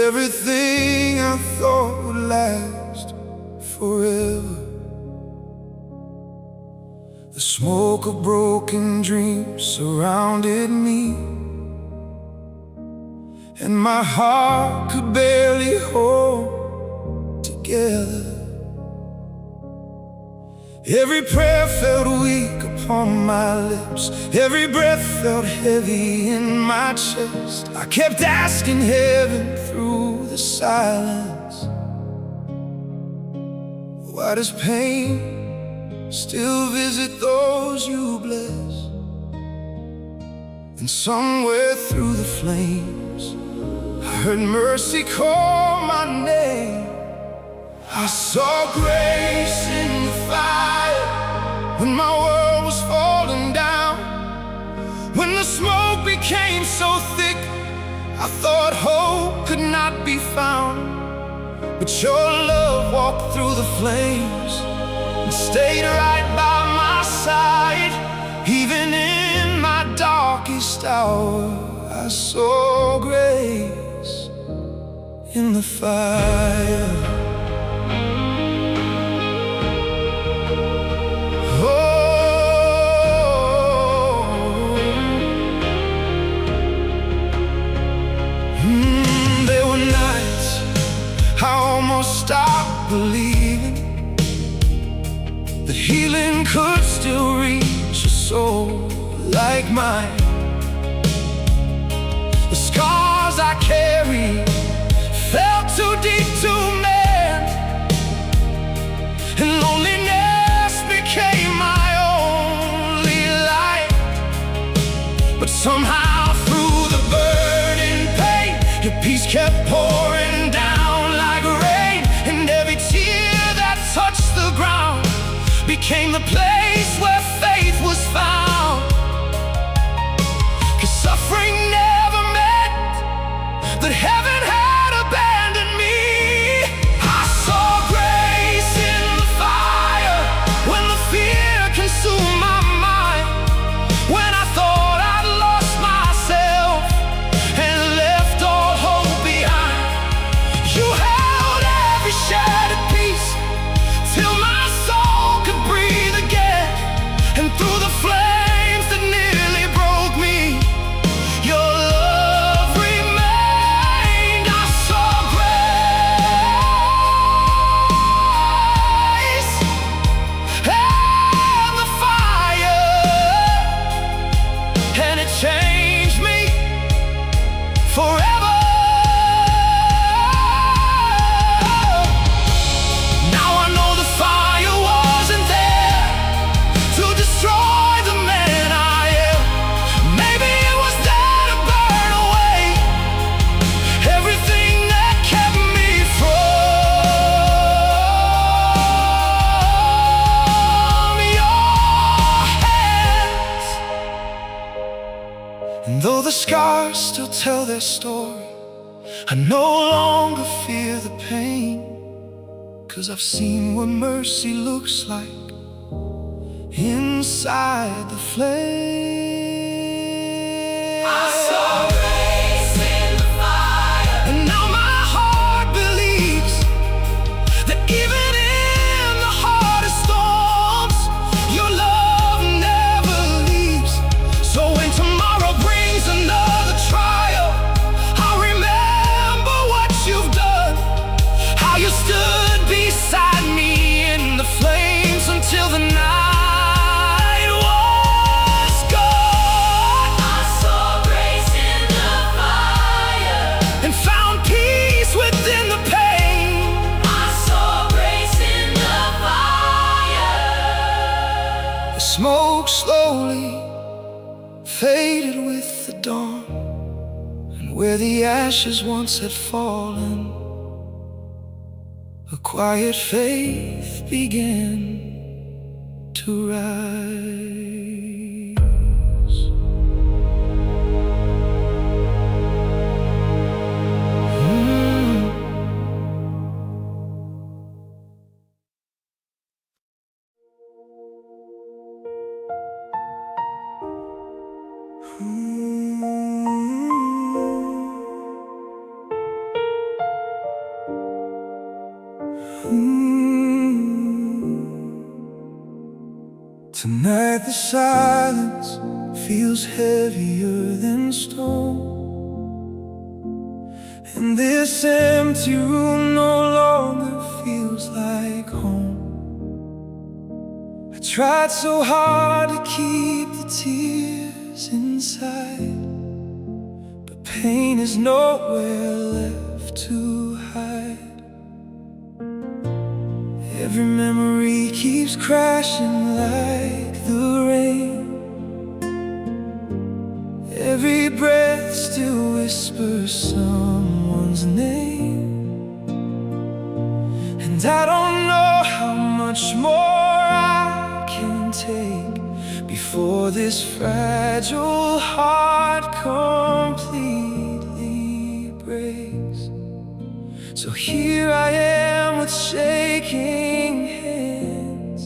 Everything I thought would last forever. The smoke of broken dreams surrounded me, and my heart could barely hold together. Every prayer felt weak upon my lips, every breath felt heavy in my chest. I kept asking heaven through the silence, why does pain still visit those you bless? And somewhere through the flames, I heard mercy call my name. I saw grace in the fire when my world was falling down. When the smoke became so thick, I thought hope could not be found. But your love walked through the flames and stayed right by my side. Even in my darkest hour, I saw grace in the fire. There were nights I almost stopped believing that healing could still reach a soul like mine. The scars I carried felt too deep to mend, and loneliness became my only light. But somehow through the burning pain, your peace kept pouring down like rain, and every tear that touched the ground became the place where faith was found. 'Cause suffering never meant that heaven had abandoned me. I saw grace in the fire when the fear consumed my mind. When I thought I'd lost myself and left all hope behind, you held every shattered piece till my soul could breathe again. And through the flames that nearly broke me, your love remained. I saw grace and the fire, and it changed me forever. Now I know the fire wasn't there to destroy the man I am. Maybe it was there to burn away everything that kept me from your hands. And though the scars still tell their story, I no longer fear the pain. 'Cause I've seen what mercy looks like inside the flame. I saw grace in the fire, and now my heart believes that even in the hardest storms, your love never leaves. So when tomorrow brings another trial, I'll remember what you've done, how you stood beside me in the flames until the night was gone. I saw grace in the fire and found peace within the pain. I saw grace in the fire. The smoke slowly faded with the dawn, and where the ashes once had fallen, a quiet faith began to rise. Tonight the silence feels heavier than stone, and this empty room no longer feels like home. I tried so hard to keep the tears inside, but pain is nowhere left to hide. Every memory keeps crashing like the rain. Every breath still whispers someone's name. And I don't know how much more I can take before this fragile heart completely breaks. So here I am with shaking hands,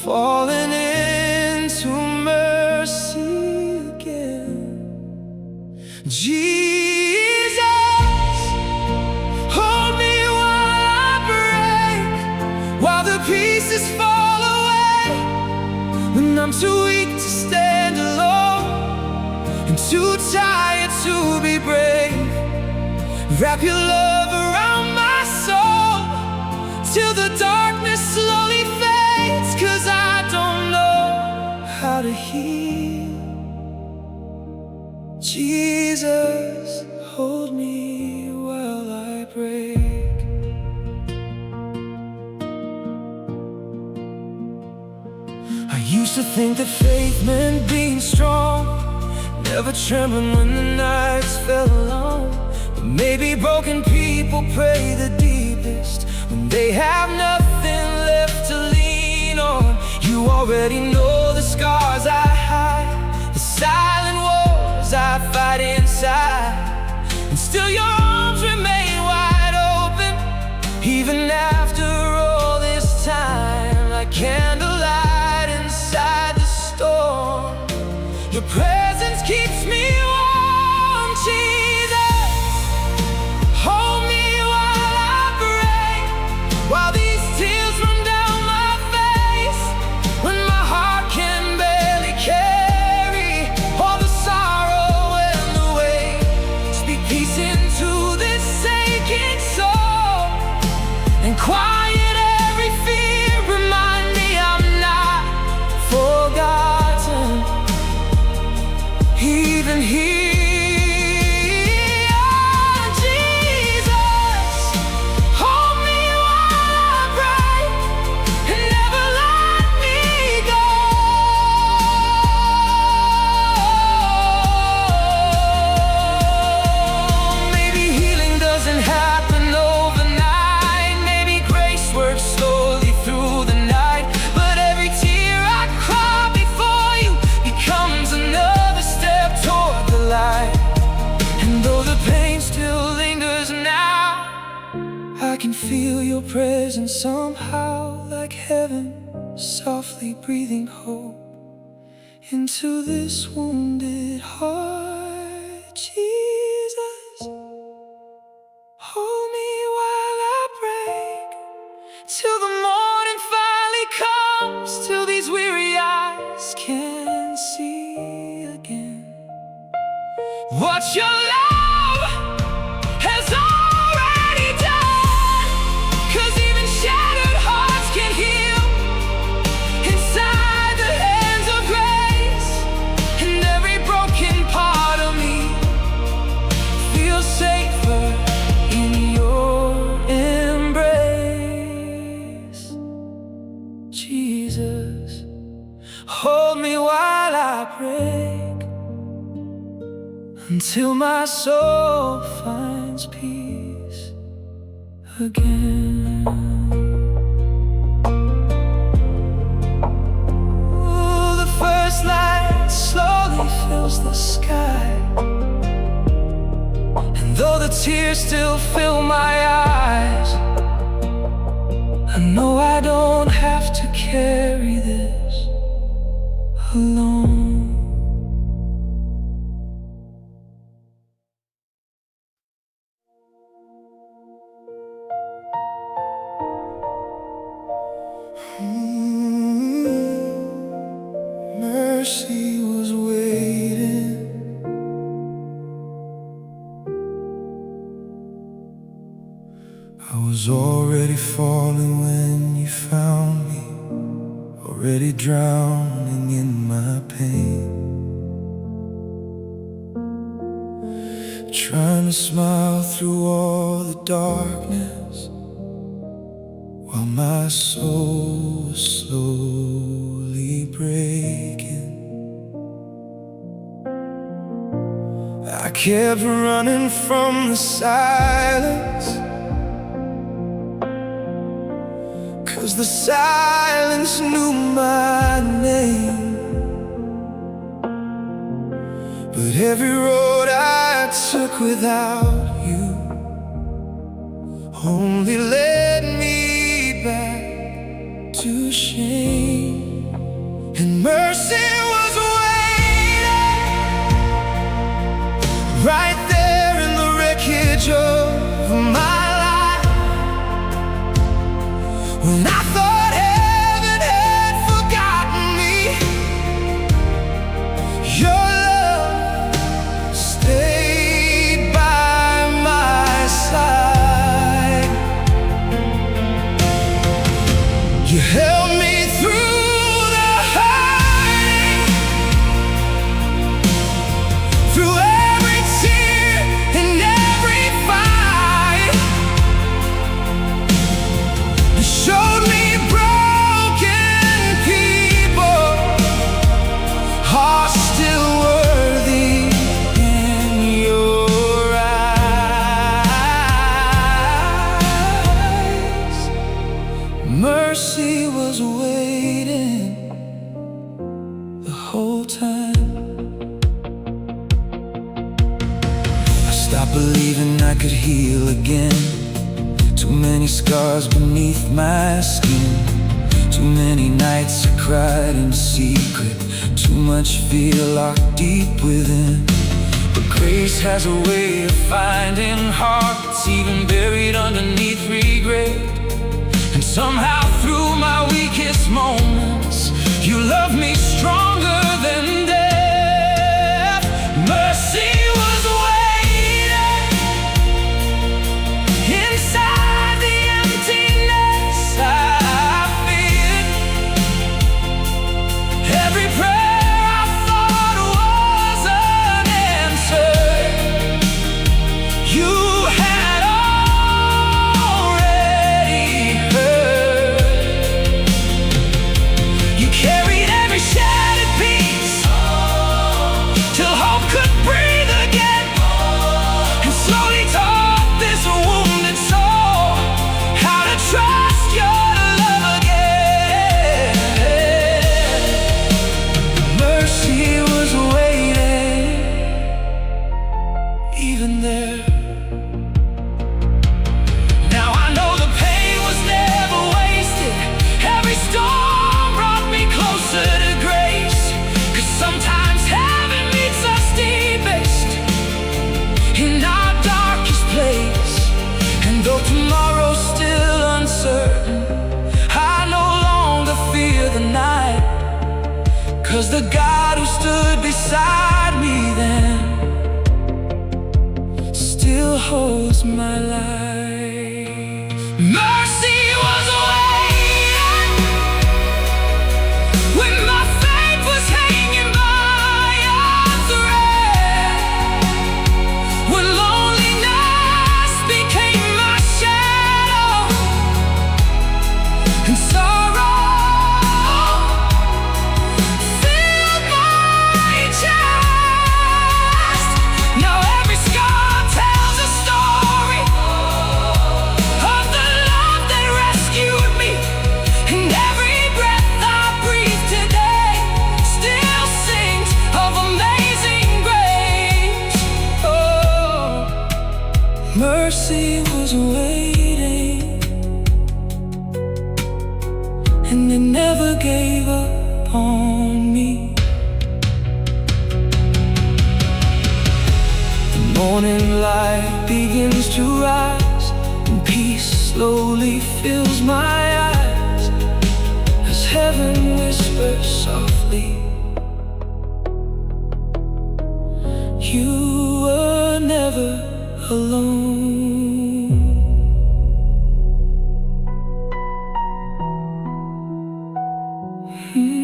falling into mercy again. Jesus, hold me while I break, while the pieces fall away. When I'm too weak to stand alone and too tired to be brave, wrap your love around my soul till the darkness slowly fades. 'Cause I don't know how to heal. Jesus, hold me while I break. I used to think that faith meant being strong, never trembling when the nights fell long. But maybe broken people pray the deepest when they have nothing left to lean on. You already know the scars I hide, the silent wars I fight inside, and still your arms remain wide open, even after all this time. Like candlelight inside the storm, your presence keeps me warm. Jesus, hold me while I break, while these tears run down my face, when my heart can barely carry all the sorrow and the weight. Speak peace into this aching soul and quiet every fear. Remind me I'm not forgotten, even here. Jesus, hold me while I break and never let me go. Maybe healing doesn't happen overnight, maybe grace works slowly through the night, but every tear I cry before you becomes another step toward the light. And though the pain still lingers now, I can feel your presence somehow, like heaven softly breathing hope into this wounded heart. Jesus, hold me while I break, till the morning finally comes, till these weary eyes can see again what your love has already done. 'Cause even shattered hearts can heal inside the hands of grace, and every broken part of me feels safer in your embrace. Jesus, hold me while I break, until my soul finds peace again. Ooh, the first light slowly fills the sky, and though the tears still fill my eyes, I know I don't have to carry this alone. already drowning in my pain, trying to smile through all the darkness, while my soul was slowly breaking. I kept running from the silence, 'cause the silence knew my name. But every road I took without you only led me back to shame. And mercy was waiting right there in the wreckage of my life, when I thought heaven had forgotten me. Your love stayed by my side. You held me through the hurting, through every tear and every fight. You showed me broken people are still worthy in your eyes. Mercy was waiting the whole time. I stopped believing I could heal again. Too many scars beneath my skin, too many nights I cried in secret, too much fear locked deep within. But grace has a way of finding hearts even buried underneath regret. And somehow through my weakest moments, you love me stronger than death. Mercy was waiting inside the emptiness I feared. Every prayer I thought was unanswered, you had already heard. You carried every shattered piece till hope could breathe again, and slowly taught this wounded soul how to trust your love again. Mercy was waiting even there. Now I know the pain was never wasted. Every storm brought me closer to grace, 'cause sometimes heaven meets us deepest in our darkest place. And though tomorrow's still uncertain, I no longer fear the night, 'cause the God who stood beside me then still holds my life. Mercy was waiting when my faith was hanging by a thread, when loneliness became my shadow and sorrow filled my chest. Now every scar tells a story of the love that rescued me, and every breath I breathe today still sings of amazing grace. Oh, mercy was waiting, and it never gave up on me. The morning light begins to rise, and peace slowly fills my eyes as heaven whispers softly, you were never alone. Hmm.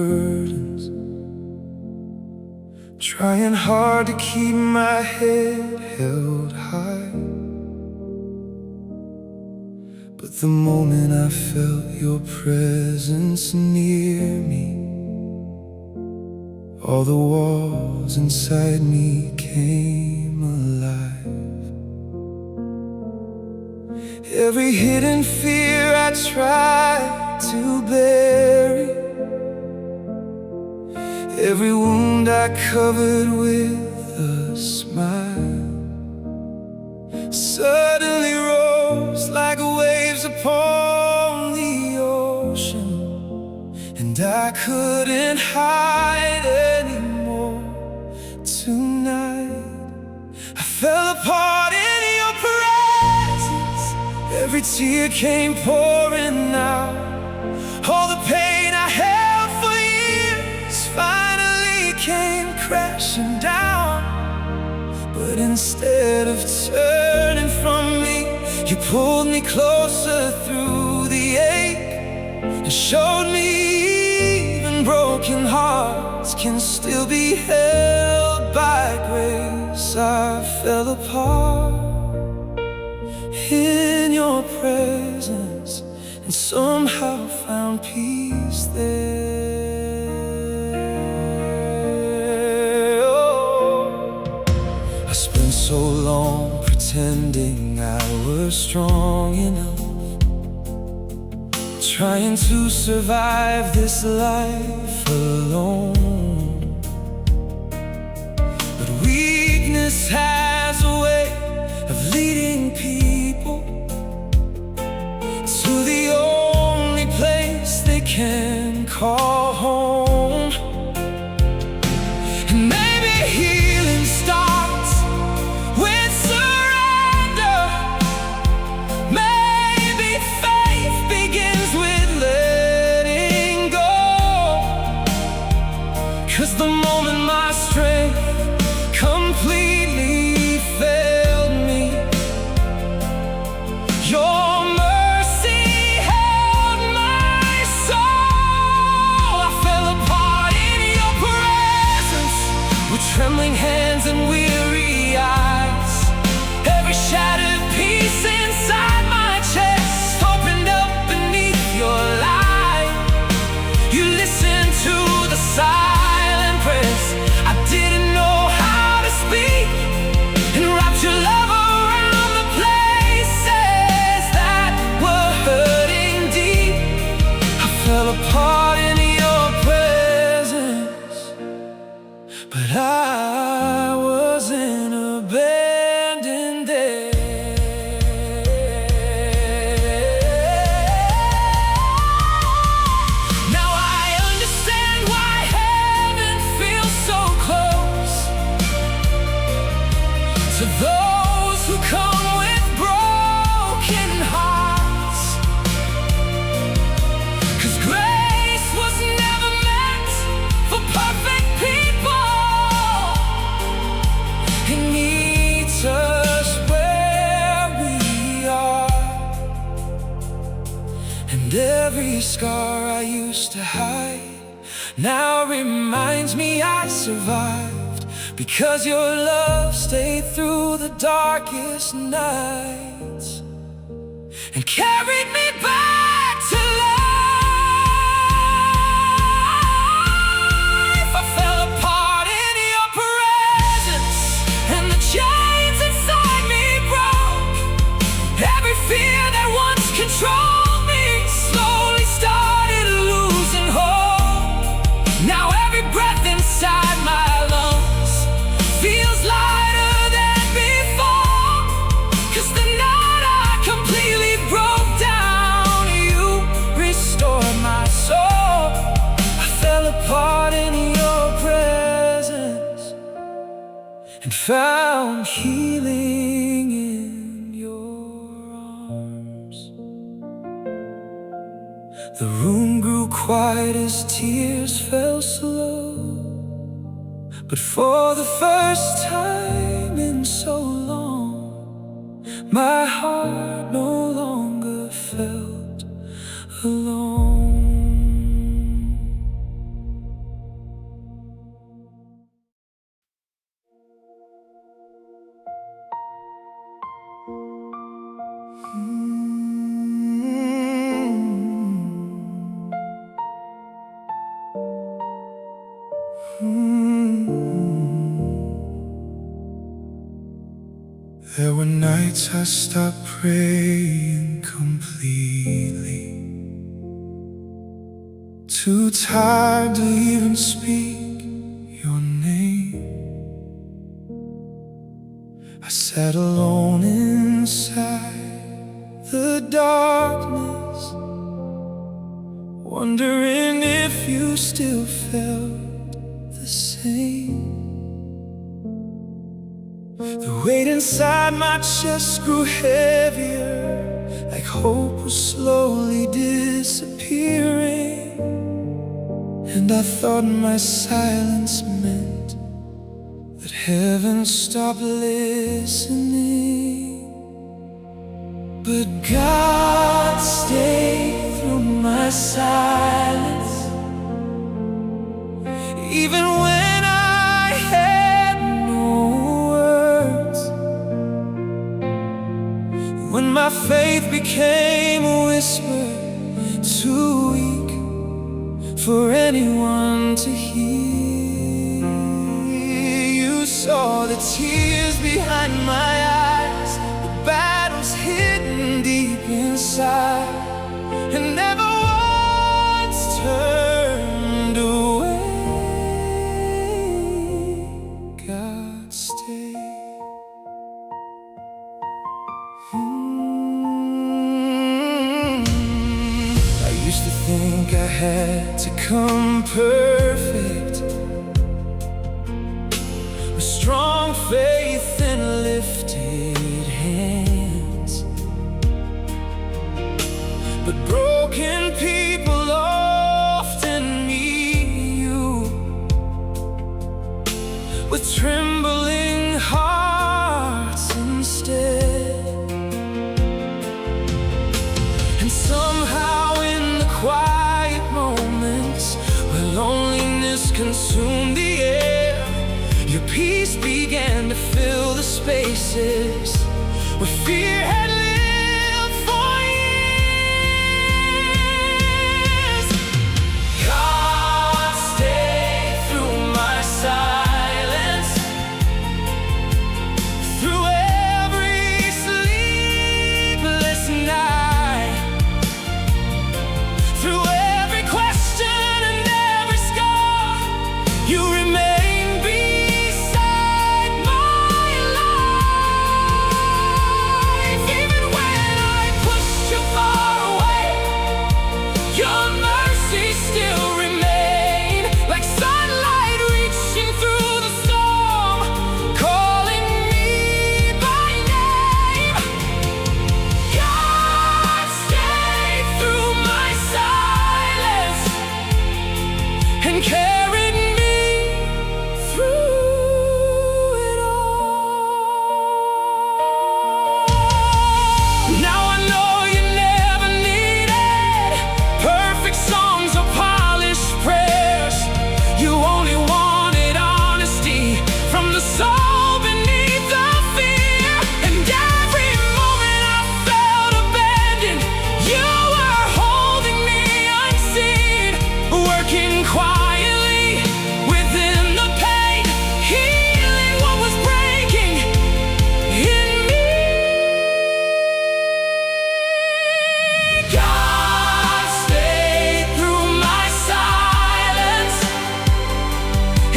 burdens, trying hard to keep my head held high. But the moment I felt your presence near me, all the walls inside me came alive. Every hidden fear I tried to bury, every wound I covered with a smile, suddenly rose like waves upon the ocean, and I couldn't hide anymore. Tonight I fell apart in your presence. Every tear came pouring out. All the pain I held for years finally came crashing down. But instead of turning from me, you pulled me closer through the ache and showed me even broken hearts can still be held by grace. I fell apart in your presence and somehow found peace there. Oh, I spent so long pretending I was strong enough, trying to survive this life alone. But weakness has a way of leading people to the only place they can call home. And maybe healing starts with surrender. Maybe faith begins with letting go. 'Cause the moment my strength completely failed me, your mercy held my soul. I fell apart in your presence with trembling hands and weary eyes. Every shattered piece inside my chest opened up beneath your light. You listened to the silent prayers I didn't know how to speak, and wrapped your love around the places that were hurting deep. I fell apart in your presence, but I wasn't abandoned there. Now I understand why heaven feels so close to those who come with broken hearts. 'Cause grace was never meant for perfect people. It meets us where we are. And every scar I used to hide now reminds me I survived, because your love stayed through the darkest nights and carried me back to life. I fell apart in your presence, and the chains inside me broke. Every fear that once controlled me slowly started losing hope. Now every breath inside my lungs feels lighter than before. 'Cause the night I completely broke down, you restored my soul. I fell apart in your presence and found healing in your arms. The room grew quiet as tears fell slow, but for the first time in so long, my heart no longer felt alone. There were nights I stopped praying completely, too tired to even speak your name. I sat alone inside the darkness, wondering if you still felt the same. The weight inside my chest grew heavier, like hope was slowly disappearing. And I thought my silence meant that heaven stopped listening. But God stayed through my silence, even when I had no words. When my faith became a whisper, too weak for anyone to hear. You saw the tears behind my eyes, the battles hidden deep inside, and never once turned away. God stayed. I used to think I had to come perfect, with strong faith and lifted hands. But broken people often meet you with trembling hearts instead. And somehow in the quiet moments where loneliness consumed the air, your peace began to fill the spaces where fear had lived for years. God stayed through my silence, through every sleepless night, through every question and every scar. You remain beside my life. Even when I pushed you far away, your mercy still remained, like sunlight reaching through the storm, calling me by name. God stayed through my silence and carried me through it all. Now I know you never needed perfect songs or polished prayers. You only wanted honesty from the soul beneath the fear. And every moment I felt abandoned, you were holding me unseen, working quietly within the pain, healing what was breaking in me. God stayed through my silence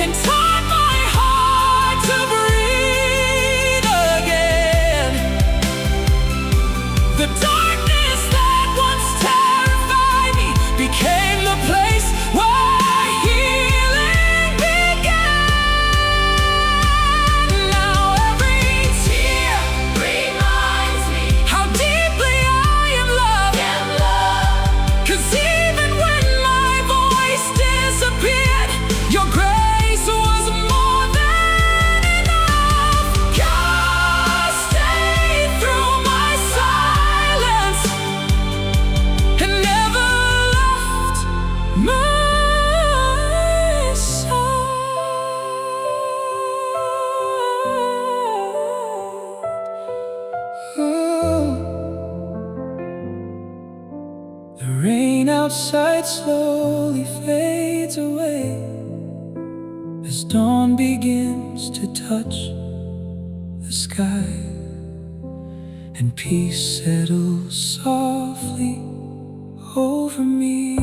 and taught my heart to breathe again. The darkness that once terrified me became the place where healing began. Now every tear reminds me how deeply I am loved. 'Cause even when my voice disappeared, your grace was more than enough. God stayed through my silence and never left my side. Oh. The rain outside slowly fades away, as dawn begins to touch the sky and peace settles softly over me.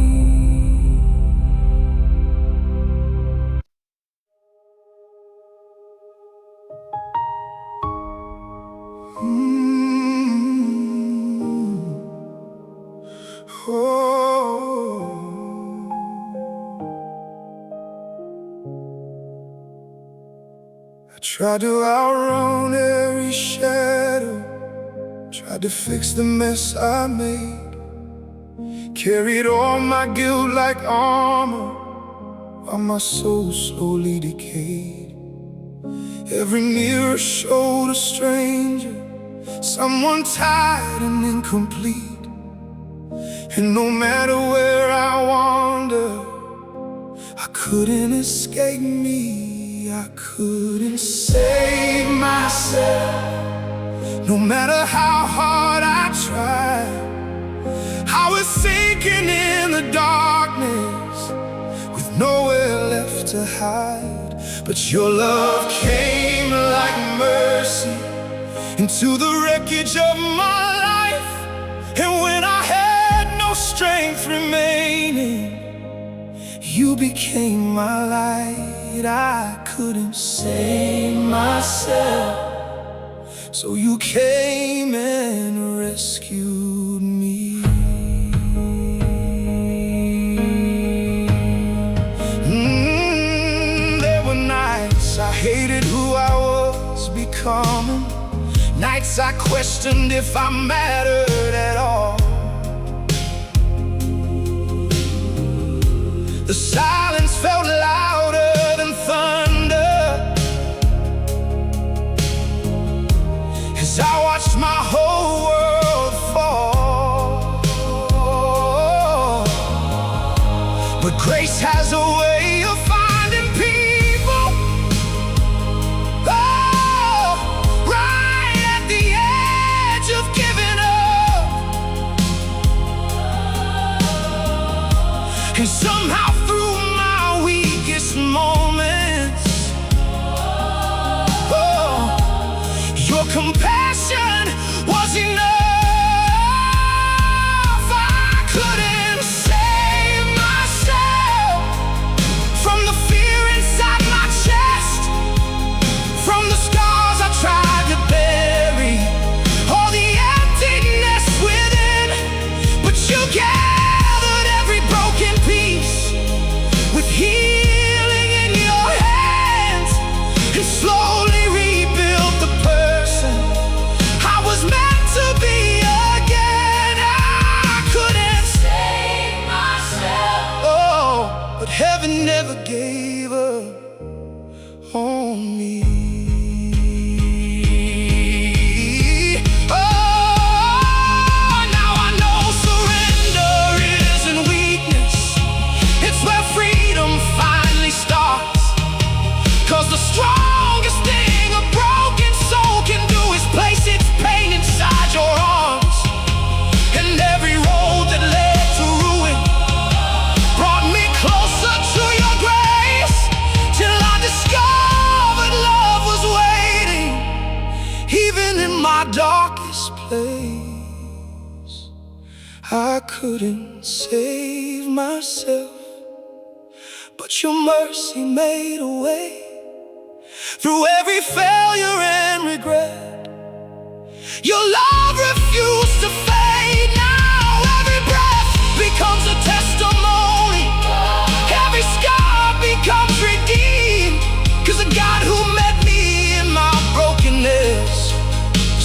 I tried to outrun every shadow, tried to fix the mess I made, carried all my guilt like armor while my soul slowly decayed. Every mirror showed a stranger, someone tired and incomplete. And no matter where I wandered, I couldn't escape me. I couldn't save myself. No matter how hard I tried, I was sinking in the darkness with nowhere left to hide. But your love came like mercy into the wreckage of my life. And when I had no strength remaining, you became my light. I couldn't save myself, so you came and rescued me. There were nights I hated who I was becoming, nights I questioned if I mattered at all. The silence felt louder than thunder as I watched my whole world fall. But grace has a way of finding people, oh, right at the edge of giving up. And somehow through my weakest moments, oh, your compassion was enough. I couldn't save myself from the fear inside my chest, from the scars I tried to bury, or the emptiness within. But you gathered every broken piece with healing in your hands and slowly rebuilt the person I was meant to be again. I couldn't save myself, oh, but heaven never gave up on me. Oh, now I know surrender isn't weakness, it's where freedom finally starts. 'Cause the strongest thing a broken soul can do is place its pain inside your arms. And every road that led to ruin brought me closer to your grace, till I discovered love was waiting, even in my darkest place. I couldn't save myself, but your mercy made a way through every failure and regret. Your love refused to fade. Now every breath becomes a testimony, every scar becomes redeemed. 'Cause the God who met me in my brokenness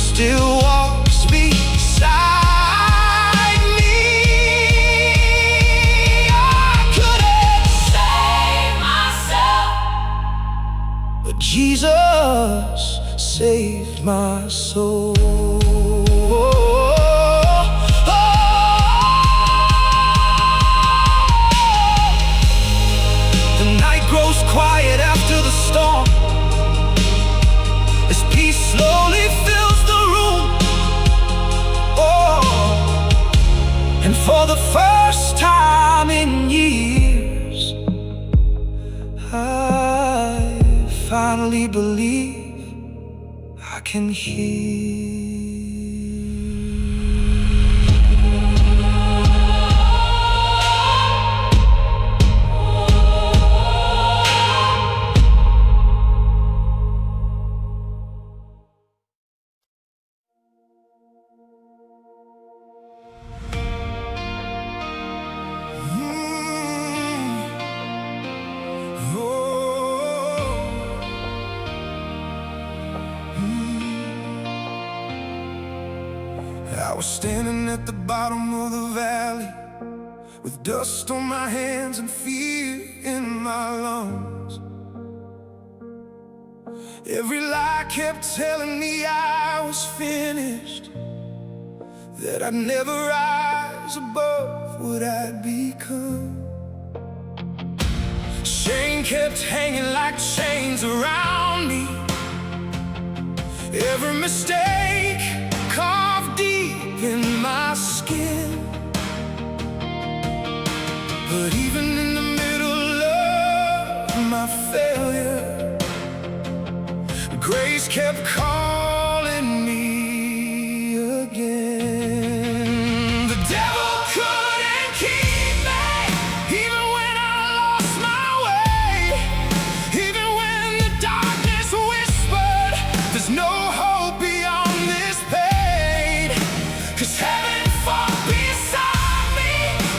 still walks beside me. I couldn't save myself, but Jesus saved my soul. The night grows quiet after the storm, as peace slowly fills the room. Oh, and for the first time in years, I finally believe I can hear. I was standing at the bottom of the valley with dust on my hands and fear in my lungs. Every lie kept telling me I was finished, that I'd never rise above what I'd become. Shame kept hanging like chains around me. Every mistake carved deep in my skin. But even in the middle of my failure, grace kept calling me again. The devil couldn't keep me, even when I lost my way. Even when the darkness whispered, there's no hope beyond this pain. 'Cause heaven fought beside me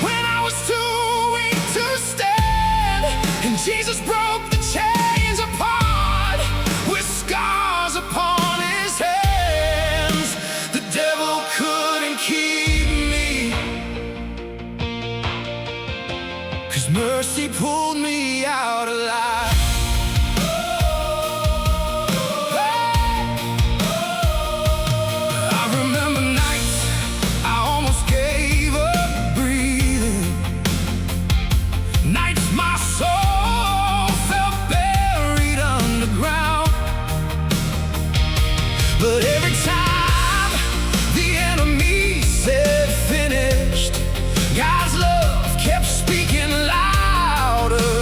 when I was too weak to stand. And Jesus broke the chains apart with scars upon his hands. The devil couldn't keep me, 'cause mercy pulled me out alive. I remember nights I almost gave up breathing, nights my soul felt buried underground. But every time the enemy said finished, God's love kept speaking louder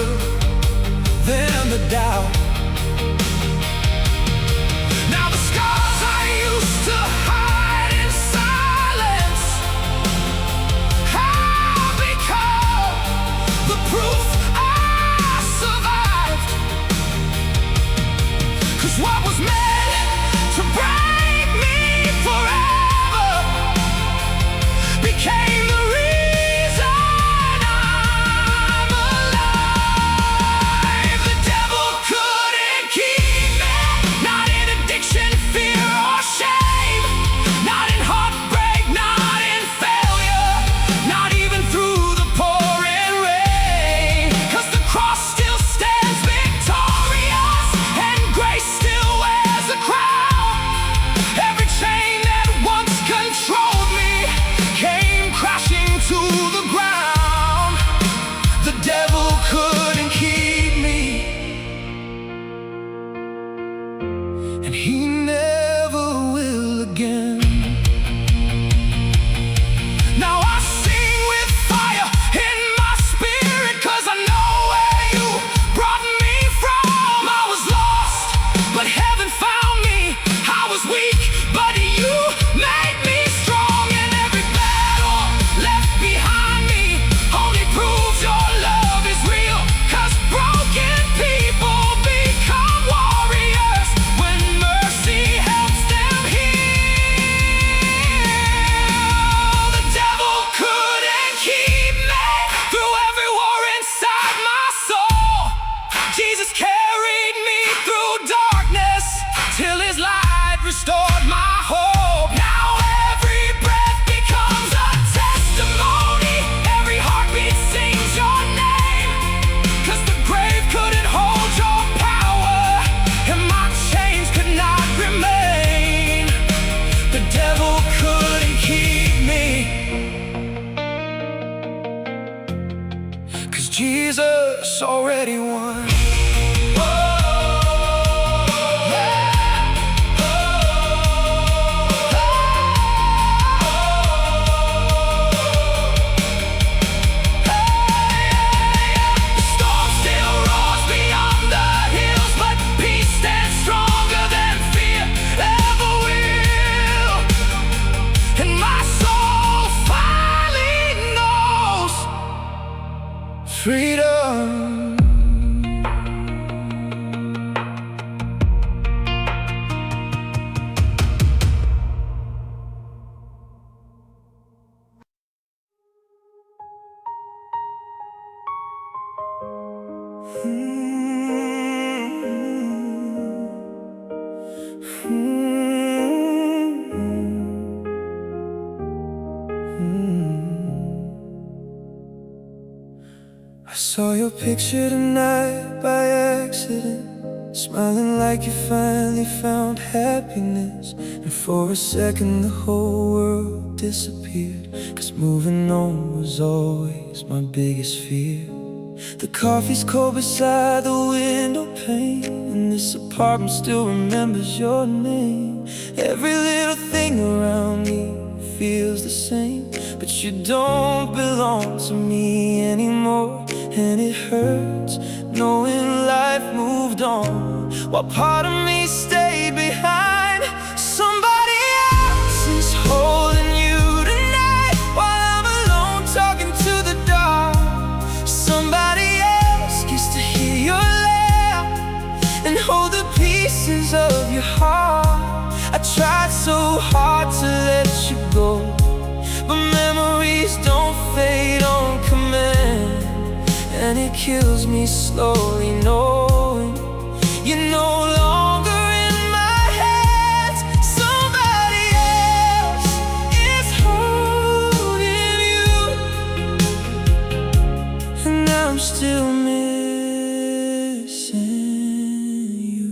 than the doubt. Now the scars I used to hide in silence have become the proof I survived. 'Cause what was meant to break me forever became the reason I'm alive. The devil couldn't keep me, not in addiction, fear, or shame, not in heartbreak, not in failure, not even through the pouring rain. 'Cause the cross still stands victorious, and grace still wears a crown. Every chain that once controlled me came crashing to the ground. The devil couldn't keep me, and he never will again. Now I sing with fire in my spirit, 'cause I know where you brought me from. I was lost, but heaven found me. I was weak, but you made me strong. And every battle left behind me only proves your love is real. 'Cause broken people become warriors when mercy helps them heal. The devil couldn't keep me through every war inside my soul. Jesus carried me through darkness till his light restored my hope. Now every breath becomes a testimony. Every heartbeat sings your name. 'Cause the grave couldn't hold your power, and my chains could not remain. The devil couldn't keep me, 'cause Jesus already won. The storm still roars beyond the hills, but peace Saw your picture tonight by accident, smiling like you finally found happiness. And for a second the whole world disappeared, 'cause moving on was always my biggest fear. The coffee's cold beside the window pane, and this apartment still remembers your name. Every little thing around me feels the same, but you don't belong to me anymore. And it hurts knowing life moved on, while part of me stayed behind. Somebody else is holding you tonight, while I'm alone talking to the dark. Somebody else gets to hear your laugh and hold the pieces of your heart. I tried so hard to let you go, but memories don't fade on command. And it kills me slowly knowing you're no longer in my hands. Somebody else is holding you, and I'm still missing you.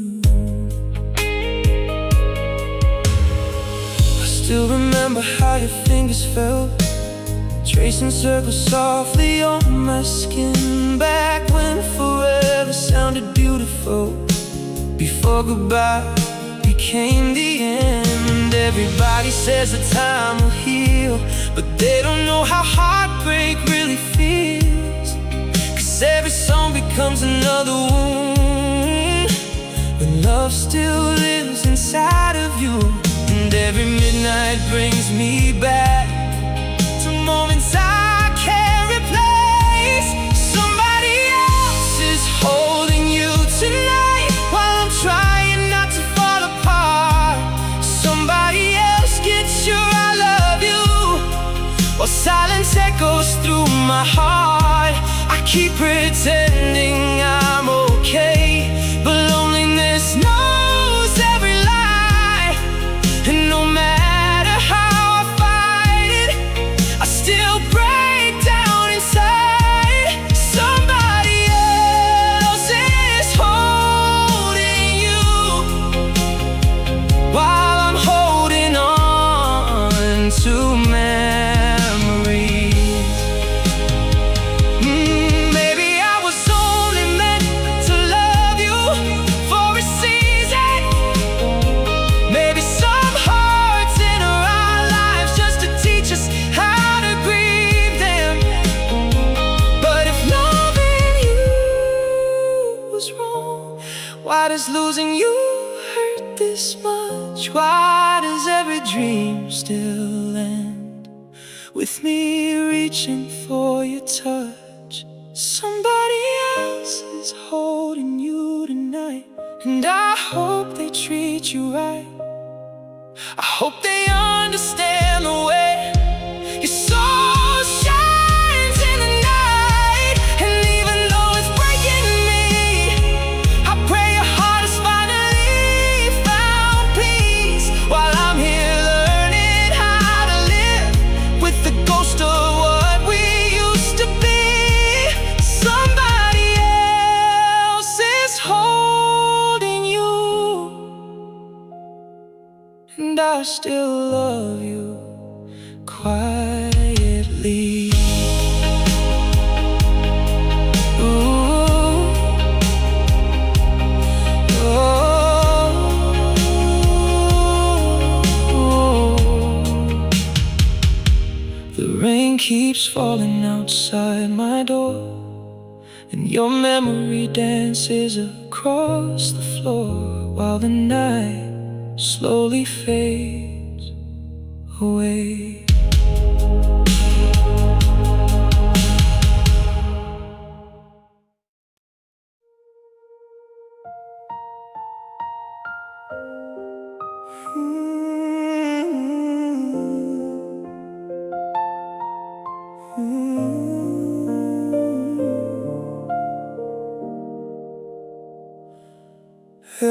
I still remember how your fingers felt, tracing circles softly on my skin, back when forever sounded beautiful, before goodbye became the end. Everybody says that time will heal, but they don't know how heartbreak really feels. 'Cause every song becomes another wound, when love still lives inside of you. And every midnight brings me back to moments I can't replace. Somebody else is holding you tonight, while I'm trying not to fall apart. Somebody else gets your I love you, while silence echoes through my heart. I keep pretending I'm okay, but loneliness knows every lie. And no matter how I fight it, I still break down inside. Somebody else is holding you, while I'm holding on to memories. Maybe I was only meant to love you for a season. Maybe some hearts enter our lives just to teach us how to grieve them. But if loving you was wrong, why does losing you hurt this much? Why does every dream still end with me reaching for your touch? Somebody else is holding you tonight, and I hope they treat you right. I hope they understand the way your soul shines in the night. And even though it's breaking me, I pray your heart has finally found peace, while I'm here learning how to live with the ghost of what we used to be. Somebody else is holding you, and I still love you quietly. Ooh. Oh. The rain keeps falling outside my door, and your memory dances across the floor, while the night slowly fades away.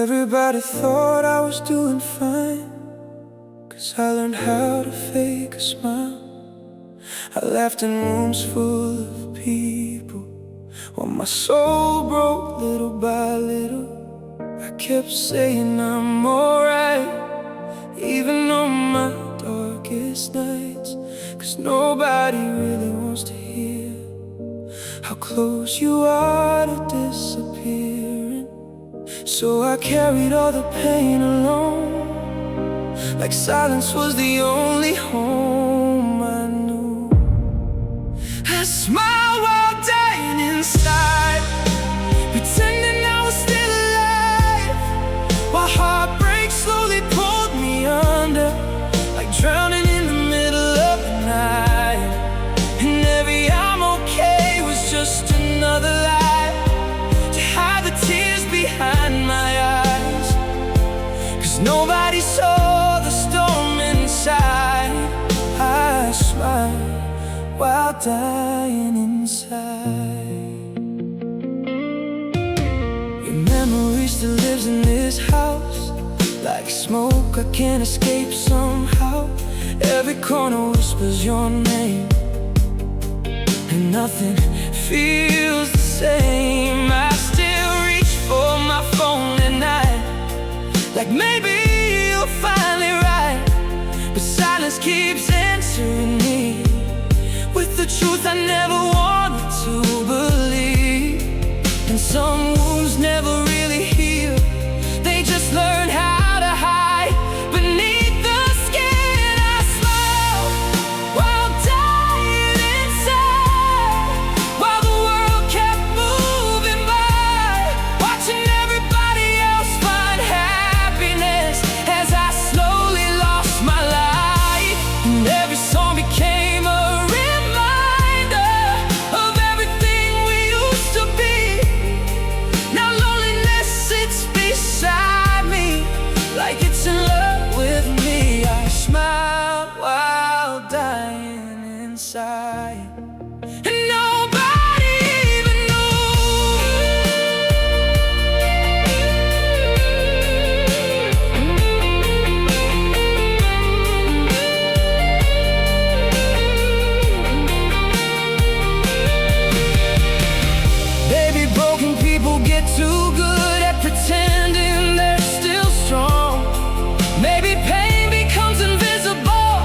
Everybody thought I was doing fine, 'cause I learned how to fake a smile. I laughed in rooms full of people while my soul broke little by little. I kept saying I'm alright, even on my darkest nights, 'cause nobody really wants to hear how close you are to disappearing. So I carried all the pain alone, like silence was the only home I knew. I smiled while dying inside, pretending I was still alive, while heartbreak slowly pulled me under, like drowning in the middle of the night. And every "I'm okay" was just another lie to hide the tears behind my eyes, 'cause nobody saw the storm inside. I smiled while dying inside. Your memory still lives in this house, like smoke I can't escape somehow. Every corner whispers your name, and nothing feels the same. I still reach for my phone at night, like maybe you'll finally write, but silence keeps answering me with the truth I never wanted to believe. And some wounds never really heal, they just learn how to hide beneath the skin. I smile while dying inside, while the world kept moving by, watching everybody else find happiness as I slowly lost my light. And every song became a reminder of everything we used to be. Now loneliness sits beside me, like it's in love with me. I smile while dying inside, and nobody even Baby, broken people get too good at pretending they're still strong. Maybe pain becomes invisible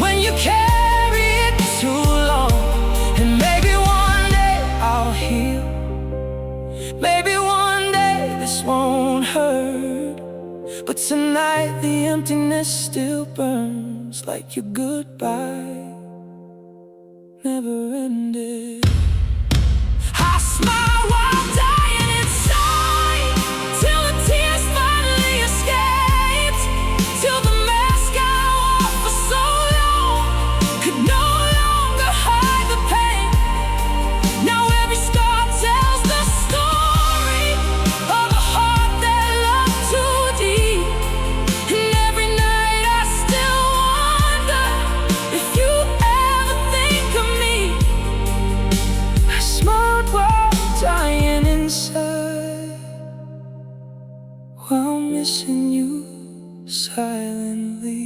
when you carry it too long. And maybe one day I'll heal, maybe one day this won't hurt. But tonight the emptiness still burns, like your goodbye never ended. I smile while dying inside, till the tears finally escaped, till the mask I wore for so long could no longer hide the pain. Now every scar tells the story of a heart that loved too deep. And every night I still wonder if you ever think of me. I smiled while dying inside, while missing you silently.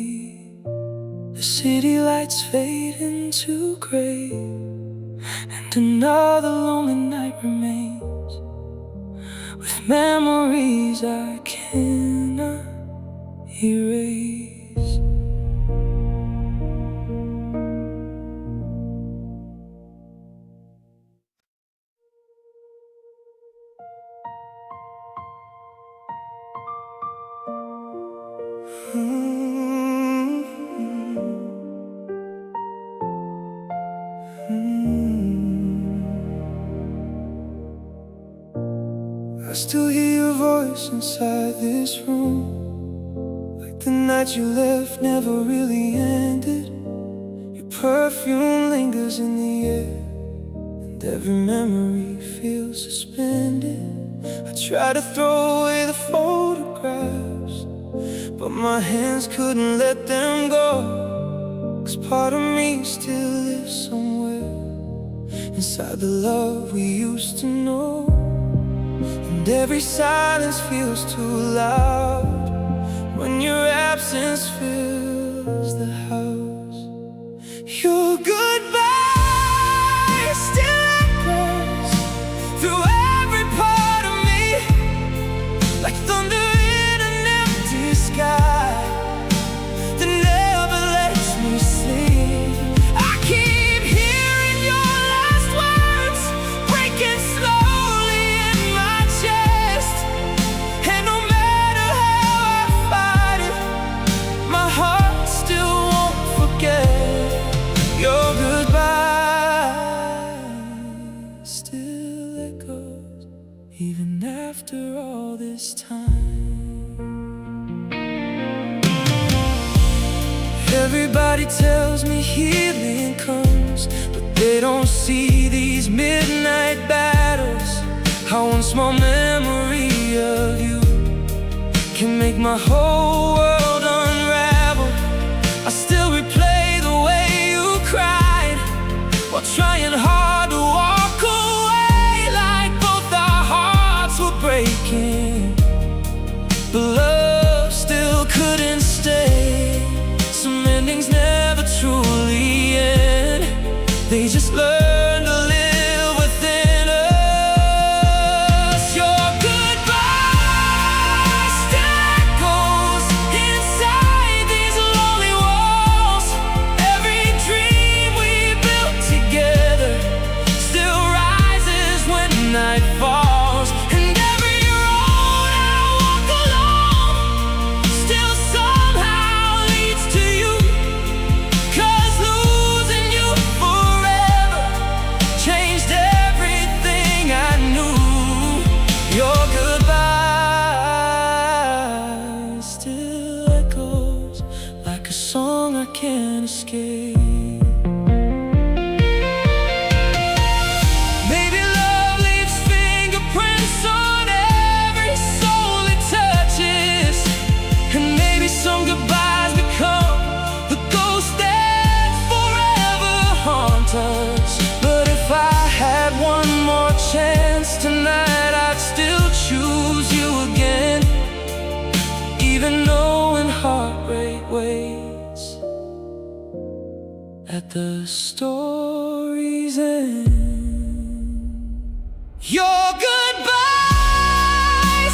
The city lights fade into gray, and another lonely night remains, with memories I cannot erase. I still hear your voice inside this room, like the night you left never really ended. Your perfume lingers in the air, and every memory feels suspended. I try to throw away the photographs, but my hands couldn't let them go, 'cause part of me still lives somewhere inside the love we used to know. And every silence feels too loud when your absence fills the house. Your goodbye still lingers after all this time. Everybody tells me healing comes, but they don't see these midnight battles. How one small memory of you can make my whole world unravel. I still replay the way you cried while trying hard to walk away, like both our hearts were breaking, but love still couldn't stay. Some endings never truly end, they just learn to live within us. Your goodbye still echoes inside these lonely walls. Every dream we built together still rises when night falls, and every road I walk alone still somehow leads to you. 'Cause losing you forever changed everything I knew. Your goodbye still echoes like a song I can't escape. Maybe love leaves fingerprints on every soul it touches, and maybe some goodbyes become the ghosts that forever haunt us. But if I had one more chance tonight, I'd still choose you again, even knowing heartbreak waits at the story's end. Your goodbye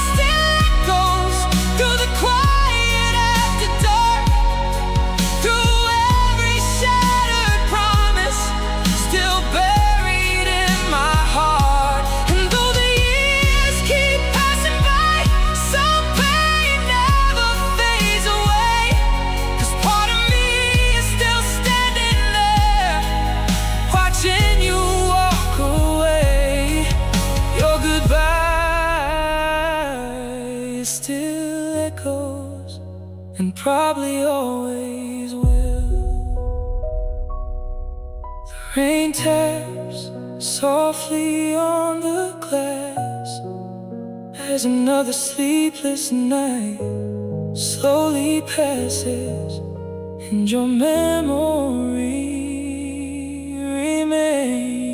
still echoes through the quiet after dark, through every shattered promise still buried in my heart. And though the years keep passing by, some pain never fades away. 'Cause part of me is still standing there, watching you walk away. Your goodbye still echoes, and probably always will. The rain taps softly on the glass as another sleepless night slowly passes, and your memory remains.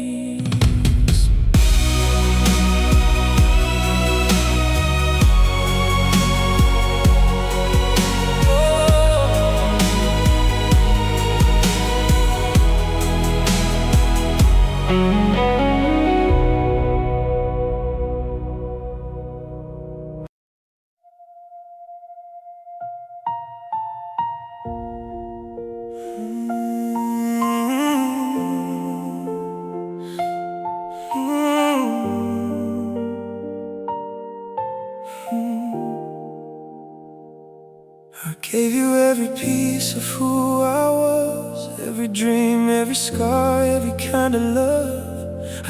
I gave you every piece of who I was, every dream, every scar, every kind of love.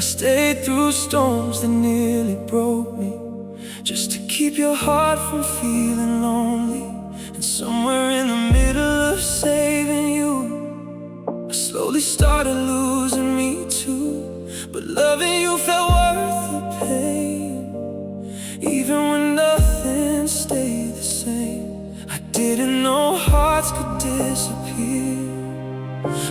I stayed through storms that nearly broke me, just to keep your heart from feeling lonely. And somewhere in the middle of saving you, I slowly started losing me too. But loving you felt worth the pain, even when nothing stayed the same. I didn't know hearts could disappear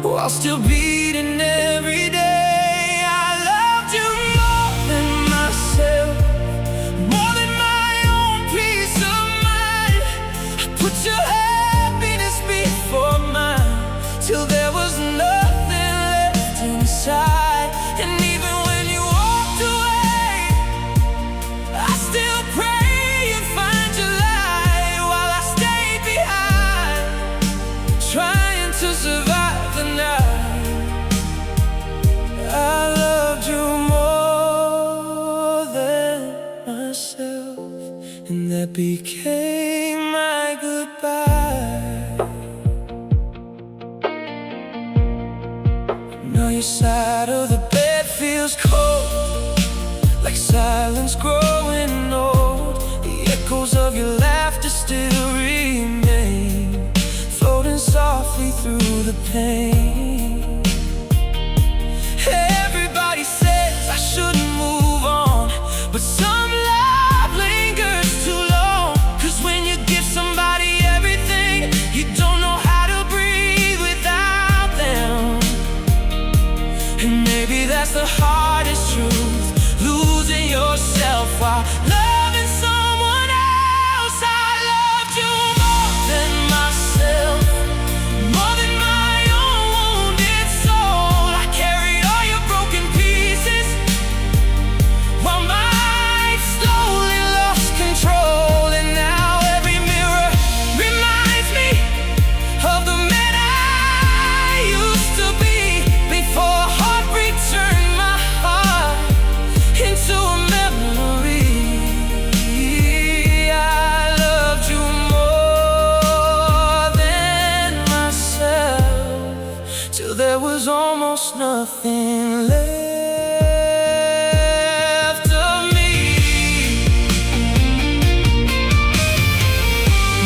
while still beating every day. I loved you more than myself, more than my own peace of mind. I put your happiness before mine, till there was nothing left inside. And even when you walked away, I still pray you'd find your light while I stayed behind, trying to survive the night. I loved you more than myself, and that became my goodbye. Now your side of the bed feels cold, like silence growing old. nothing left of me.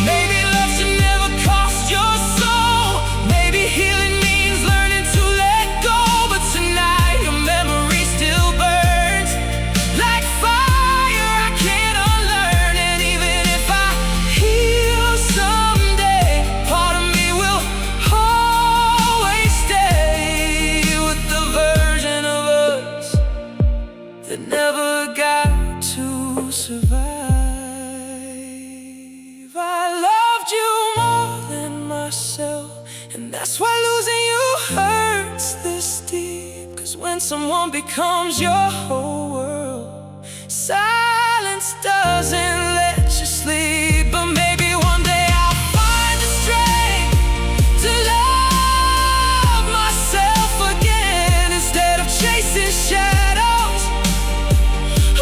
Maybe love should never cost your soul. Maybe healing means learning to let go. But tonight your memory still burns like fire I can't unlearn. And even if I heal someday, part of me will always stay with the version of us that never got to survive. I loved you more than myself, and that's why losing you hurts this deep. 'Cause when someone becomes your whole world, silence doesn't let you sleep. But maybe one day I'll find the strength to love myself again, instead of chasing shadows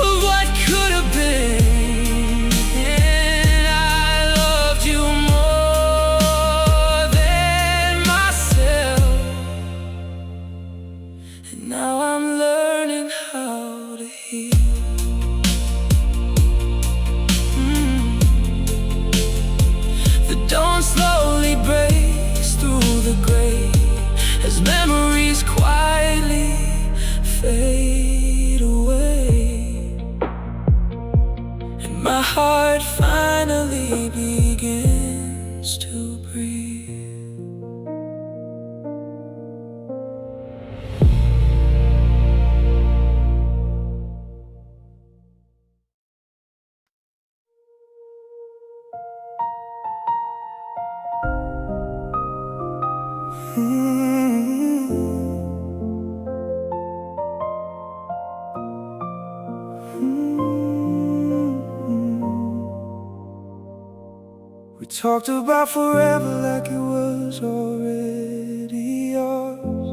of what could have been. And I loved you more than myself, and now I'm learning how to heal. The dawn slowly breaks through the gray as memories quietly fade away, and my heart finally begins to breathe. We talked about forever like it was already yours,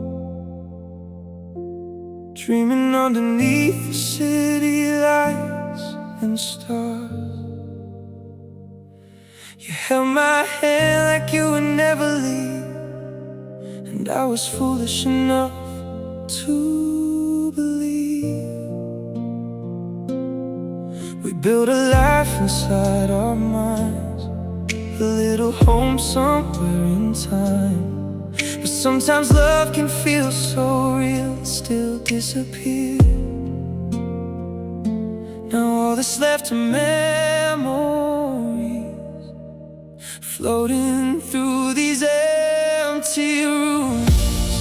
dreaming underneath the city lights and stars. You held my hand like you would never leave, and I was foolish enough to believe. We built a life inside our minds, a little home somewhere in time. But sometimes love can feel so real, it still disappear. Now all that's left are memories floating through these empty rooms.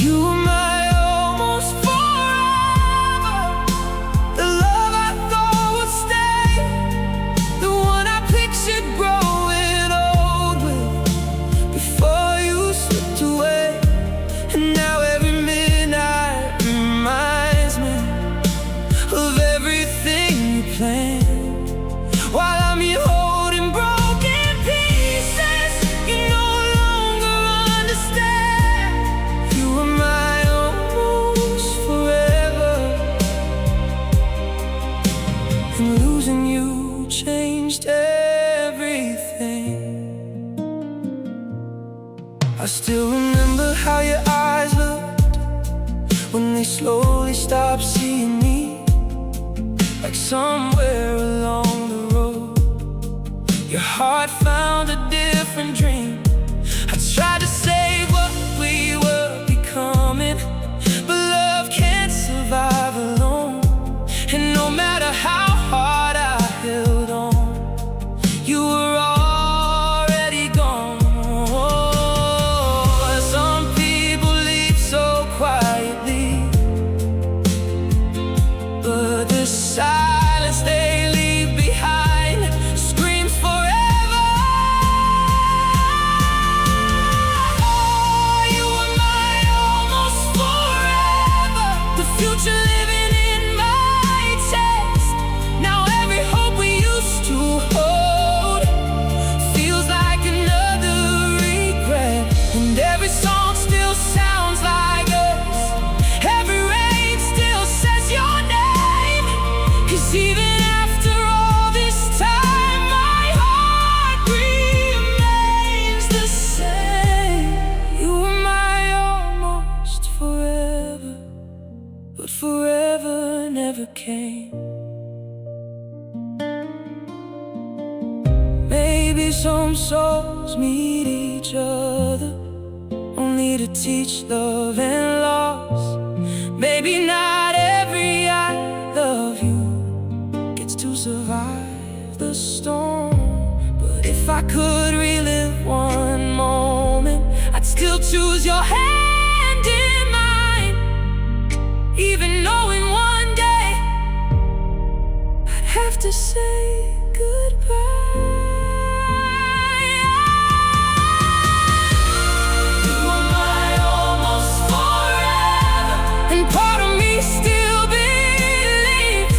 You were my almost forever, the love I thought would stay, the one I pictured growing old with before you slipped away. And now every midnight reminds me of everything you planned, while I'm here holding broken pieces you no longer understand. You were my almost forever, and losing you changed everything. I still remember how your eyes looked when they slowly stopped seeing me, like somewhere along the road your heart found a different dream. I tried to save what we were becoming, but love can't survive alone. And no matter how hard I held on, you were already gone. Some people leave so quietly, but the silence they leave behind screams forever. Oh, you were my almost forever, the future living in my chest. Now every hope we used to hold maybe some souls meet each other only to teach love and loss. Maybe not every I love you gets to survive the storm. But if I could relive one moment, I'd still choose your hand in mine, even knowing one day I'd have to say goodbye. You are my almost forever, and part of me still believes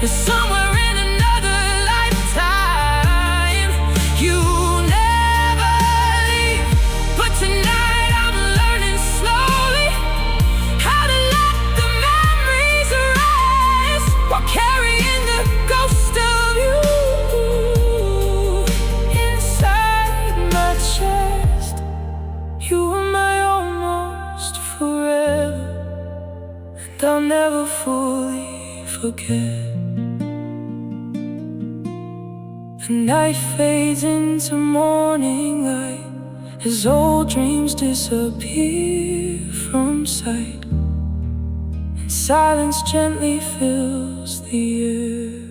that somewhere in another lifetime you never leave. But tonight I'm learning slowly how to let the memories rise while carrying the ghost of you inside my chest. You were my almost forever, and I'll never fully forget. The night fades into morning light as old dreams disappear from sight, and silence gently fills the air.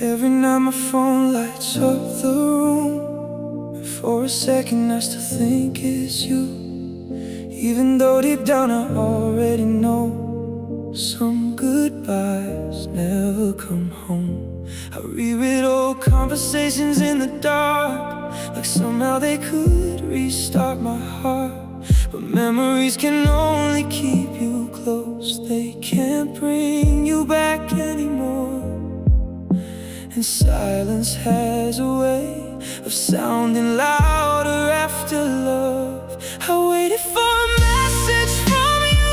Every night my phone lights up the room, and for a second I still think it's you, even though deep down I already know some goodbyes never come home. I reread old conversations in the dark, like somehow they could restart my heart. But memories can only keep you close, they can't bring you back anymore. And silence has a way of sounding louder after love. I waited for a message from you,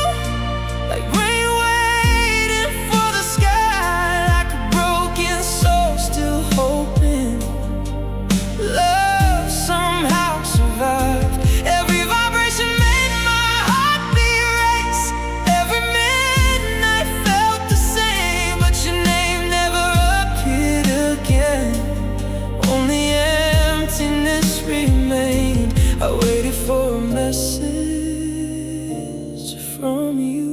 like rain waiting for the sky, like a broken soul still hoping love somehow survived. Every vibration made my heart beat race. Every midnight felt the same, but your name never appeared again. Only emptiness remained. I waited for a message from you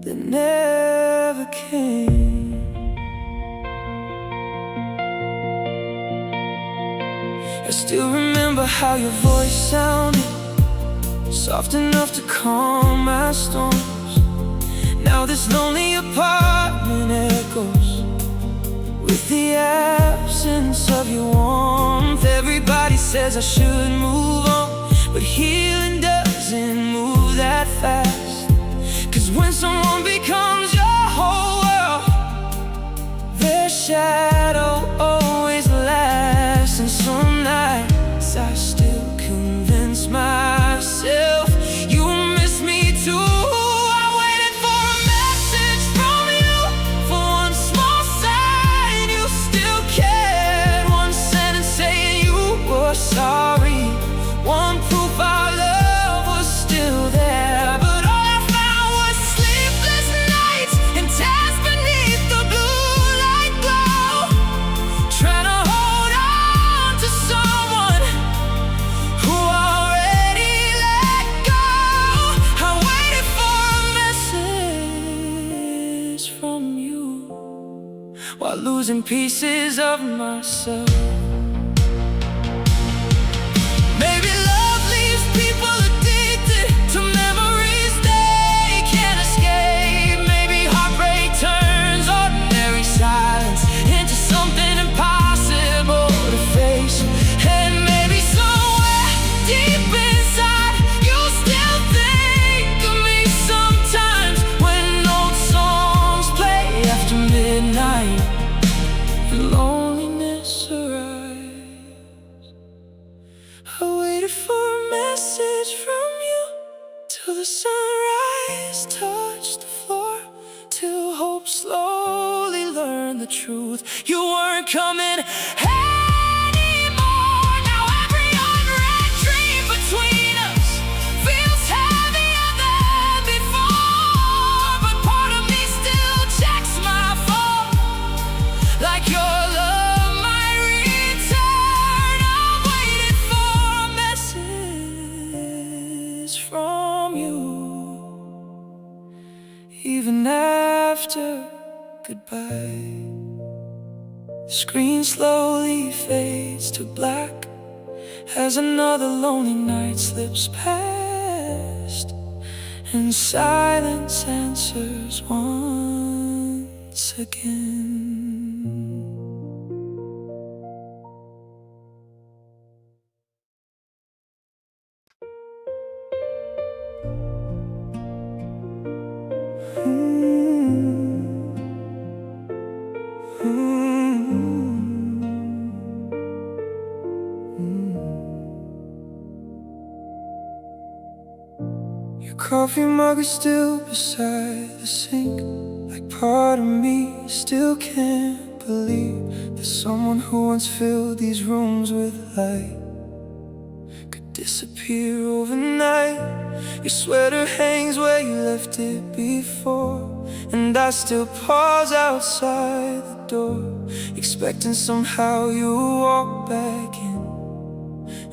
that never came. I still remember how your voice sounded, soft enough to calm my storms. Now this lonely apartment echoes with the absence of your warmth. Everybody says I should move on, but healing doesn't move that fast. 'Cause when someone becomes your whole world, their shadow always lasts. And some nights I still convince myself you miss me too. I waited for a message from you, for one small sign you still cared, one sentence saying you were sorry, one proof our love was still there. But all I found was sleepless nights and tears beneath the blue light glow, trying to hold on to someone who already let go. I waited for a message from you while losing pieces of myself. Maybe love leaves people addicted to memories they can't escape. Maybe heartbreak turns ordinary silence into something impossible to face. And maybe somewhere deep inside you still think of me sometimes, when old songs play after midnight and loneliness arrives. till the sunrise touched the floor, till hope slowly learned the truth. You weren't coming anymore. Now every unread dream between us feels heavier than before, but part of me still checks my phone, like your love might return. I'm waiting for a message from you, even after goodbye. The screen slowly fades to black as another lonely night slips past, and silence answers once again. Your coffee mug is still beside the sink, like part of me still can't believe that someone who once filled these rooms with light could disappear overnight. Your sweater hangs where you left it before, and I still pause outside the door, expecting somehow you'll walk back in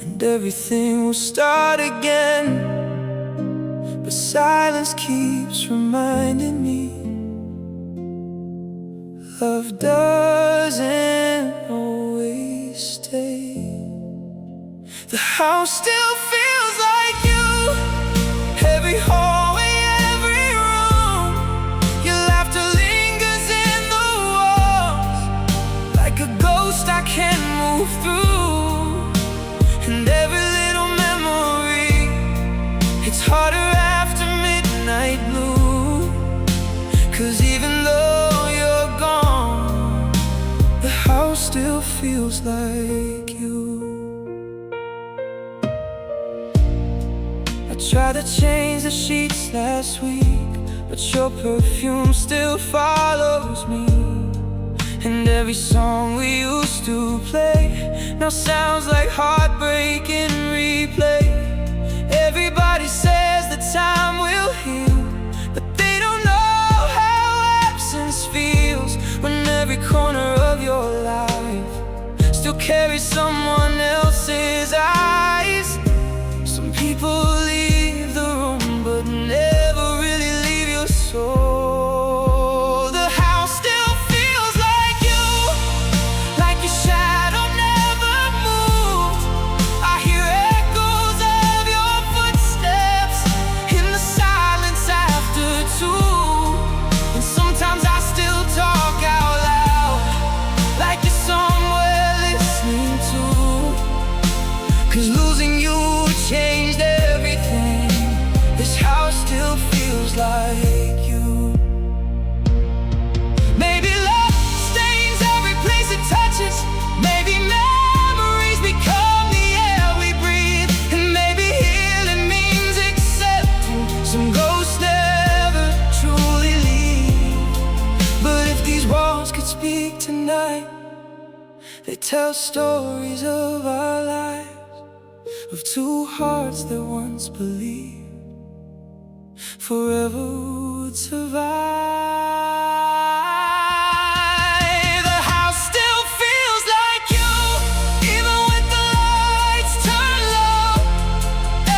and everything will start again. But silence keeps reminding me love doesn't always stay. The house still feels like you, every hallway, every room. Your laughter lingers in the walls, like a ghost I can't move through. And every little memory, it's harder after midnight blue. 'Cause even though you're gone, the house still feels like you. I tried to change the sheets last week, but your perfume still follows me. And every song we used to play now sounds like heartbreak in replay. Everybody says that time will heal, but they don't know how absence feels, when every corner of your life still carries someone else's eyes. Some people leave the room but never really leave your soul. The house still feels like you, like your shadow never moved. I hear echoes of your footsteps in the silence after two. And sometimes I still talk out loud, like you're somewhere listening to. 'Cause losing you changed everything. This house still feels like you. Maybe love stains every place it touches. Maybe memories become the air we breathe. And maybe healing means accepting some ghosts never truly leave. But if these walls could speak tonight, they tell stories of our lives, of two hearts that once believed forever would survive. The house still feels like you, even with the lights turned low.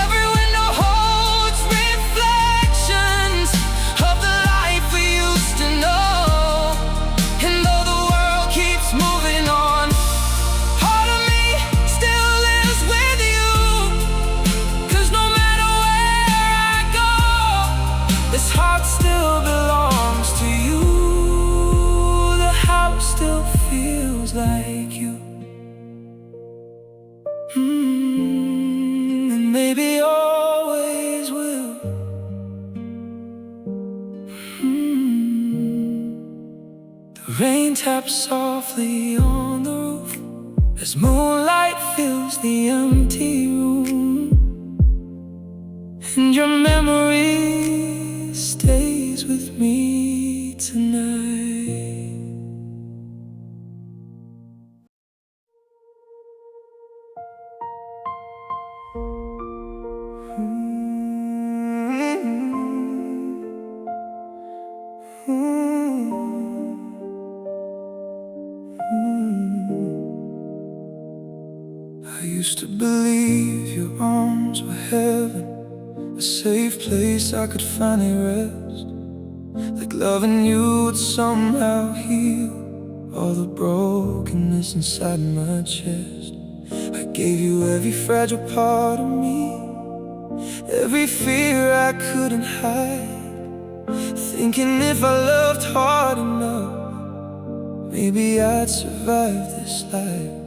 Every window holds reflections of the life we used to know. And though the world keeps moving on, part of me still lives with you. 'Cause no matter where I go, this heart still belongs to you. The house still feels like you. And maybe always will. The rain taps softly on the roof as moonlight fills the empty room. And and your memory stays with me tonight. I used to believe your arms were heaven, a safe place I could finally rest. Like loving you would somehow heal all the brokenness inside my chest. I gave you every fragile part of me, every fear I couldn't hide, thinking if I loved hard enough, maybe I'd survive this life.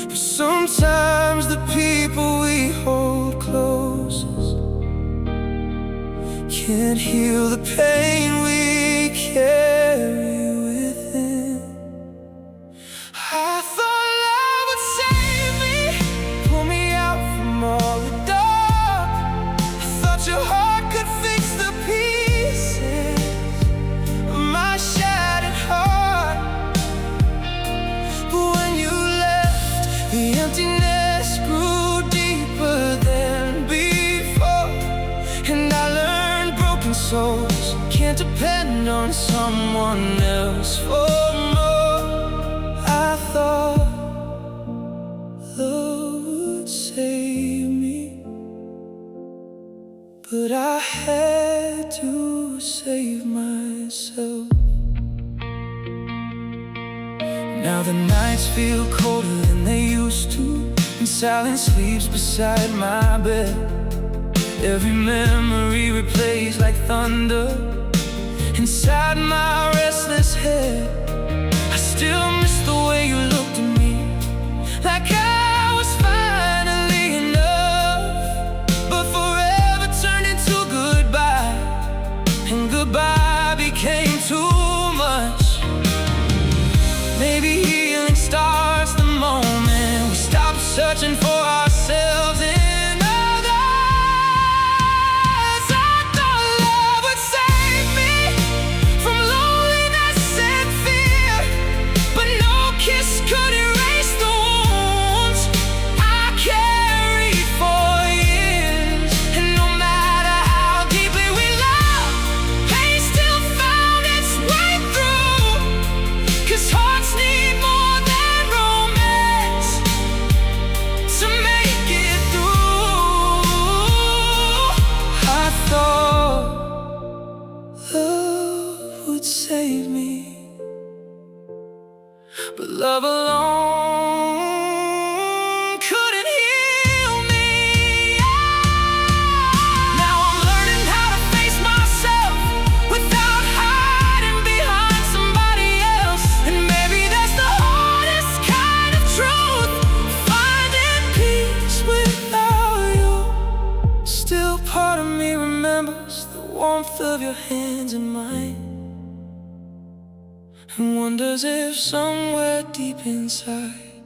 But sometimes the people we hold closest can't heal the pain we carry within. I thought love would save me, pull me out from all the dark. I thought your heart could fix the pieces of my shattered heart. But when you left, the emptiness grew deeper than before, and I learned broken souls can't depend on someone else for more. I thought love would save me, but I had to save myself. Now the nights feel colder than they used to, and silence sleeps beside my bed. Every memory replays like thunder inside my restless head. I still miss the way you looked at me, like I was finally enough. But forever turned into goodbye, and goodbye became too much. Maybe healing starts the moment we stop searching for ourselves in others. I thought love would save me from loneliness and fear, but no kiss could erase the wounds I carried for years. And no matter how deeply we love, pain still found its way through, 'cause hearts need more than romance to make it through. I thought love would save me, but love alone couldn't heal me. Now I'm learning how to face myself without hiding behind somebody else. And maybe that's the hardest kind of truth, finding peace without you. Still part of me remembers the warmth of your hands in mine, and wonders if somewhere deep inside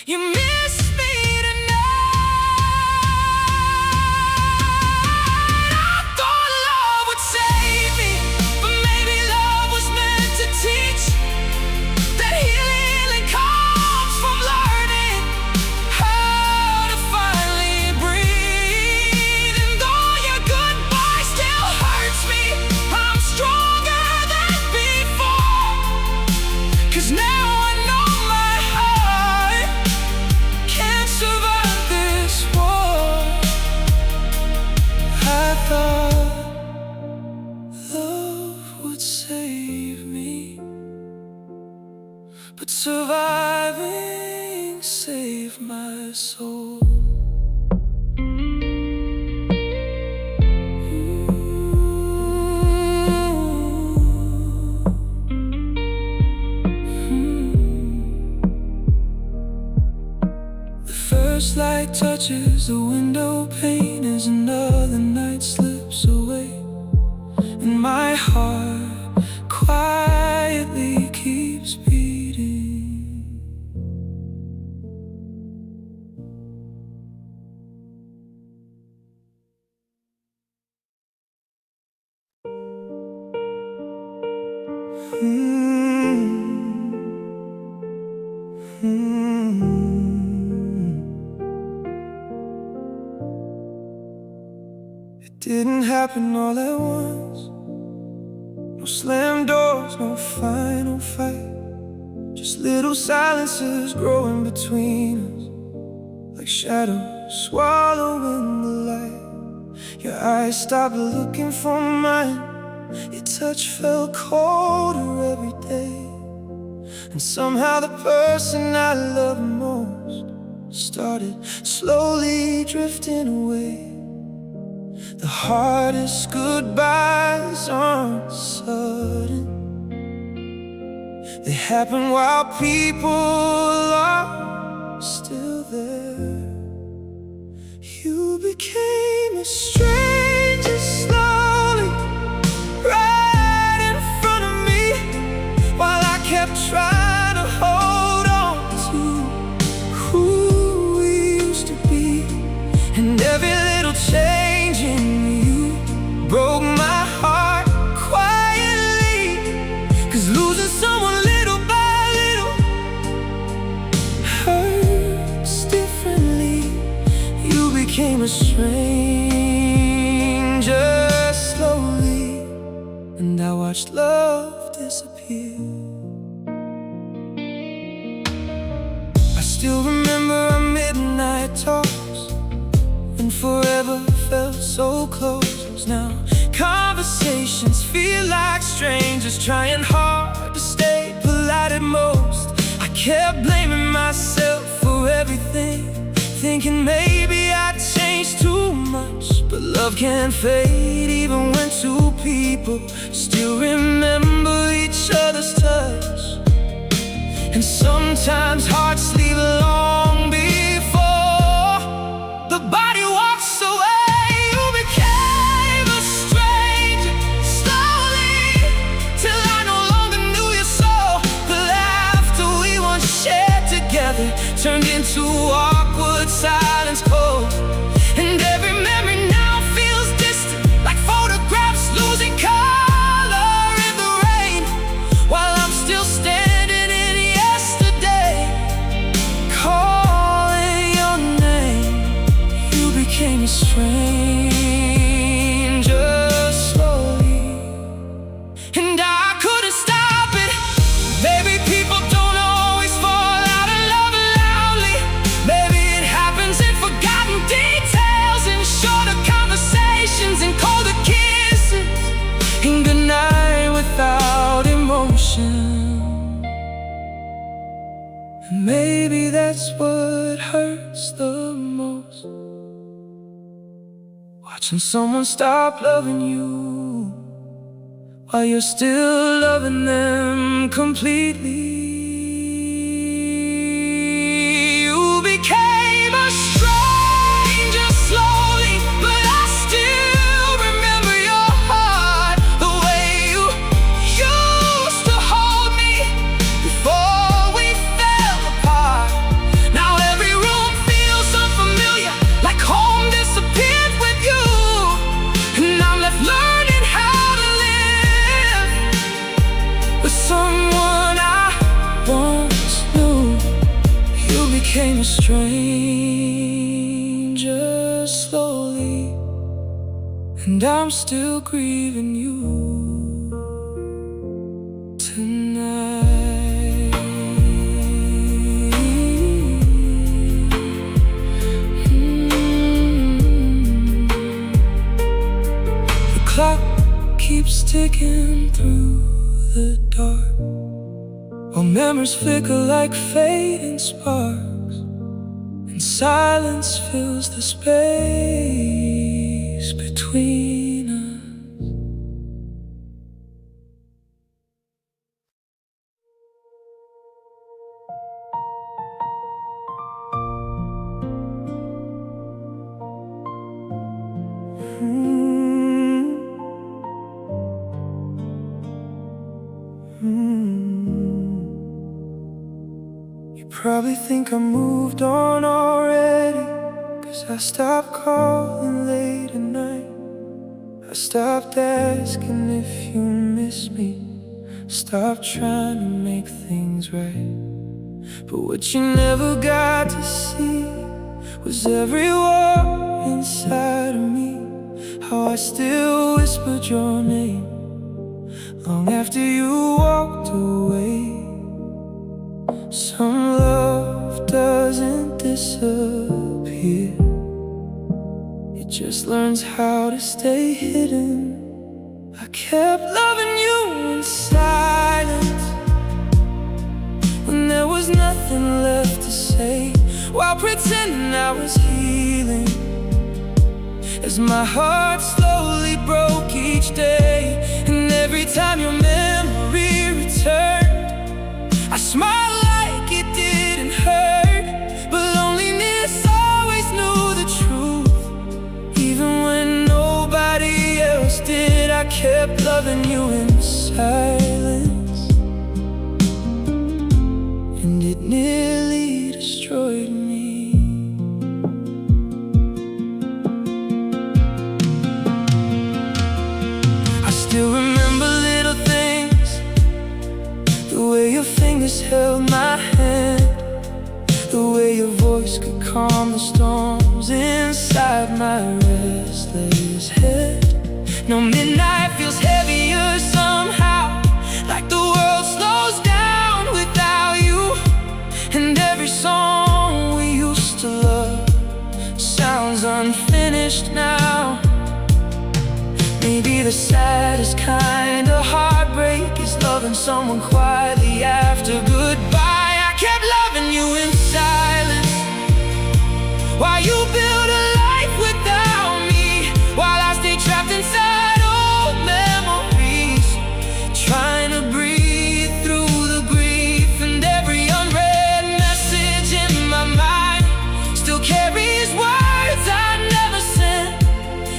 you miss me tonight. I thought love would save me, but maybe love was meant to teach that healing comes from learning how to finally breathe. And though your goodbye still hurts me, I'm stronger than before, 'cause now I know my heart can't survive this war. I thought love would save me, but surviving saved my soul. The first light touches the window pane as another night slips away, and my heart quietly keeps beating. It didn't happen all at once. No slam doors, no final fight. Just little silences growing between us, like shadows swallowing the light. Your eyes stopped looking for mine. Your touch felt colder every day. And somehow the person I loved most started slowly drifting away. The hardest goodbyes aren't sudden. They happen while people are still there. You became a stranger slowly, right in front of me, while I kept trying to hold on to who we used to be. And every little change in you broke my heart quietly, 'cause losing someone little by little hurts differently. You became a stranger slowly, and I watched love disappear. I still remember our midnight talks, when forever felt so close. Now conversations feel like strangers, trying hard to stay polite at most. I kept blaming myself for everything, thinking maybe I changed too much. But love can't fade even when two people still remember each other's touch. And sometimes hearts leave long before the body walks away. You became a stranger slowly, till I no longer knew your soul. The laughter we once shared together turned into awkward silence, cold. And every memory now feels distant, like photographs losing color in the rain, while I'm still standing in yesterday, calling your name. You became a stranger slowly, and I couldn't stop it. Maybe people don't always fall out of love loudly. Maybe it happens in forgotten details, in shorter conversations and colder kisses, and good night without emotion. And maybe that's what hurts the most, watching someone stop loving you while you're still loving them completely. You became a stranger slowly, but I still remember your heart, the way you used to hold me before we fell apart. Now every room feels unfamiliar, like home disappeared with you. And I'm left learning how to live with someone I once knew. You became a stranger slowly, and I'm still grieving you tonight. The clock keeps ticking through the dark, while memories flicker like fading sparks, and silence fills the space between us. You probably think I moved on already, 'cause I stopped calling late at night. I stopped asking if you miss me. Stop trying to make things right. But what you never got to see was every war inside of me. How I still whispered your name long after you walked away. Some love doesn't disappear, it just learns how to stay hidden. I kept loving you in silence when there was nothing left to say, while pretending I was healing, as my heart slowly broke each day. And every time your memory returned, I smiled like it didn't hurt. But loneliness always knew the truth, even when nobody else did. I kept loving you in silence, and it nearly destroyed me. Still remember little things, the way your fingers held my hand, the way your voice could calm the storms inside my restless head. No, midnight feels heavier somehow, like the world slows down without you. And every song we used to love sounds unfinished now. Maybe the saddest kind of heartbreak is loving someone quietly after goodbye. I kept loving you in silence while you build a life without me, while I stay trapped inside old memories, trying to breathe through the grief. And every unread message in my mind still carries words I never sent,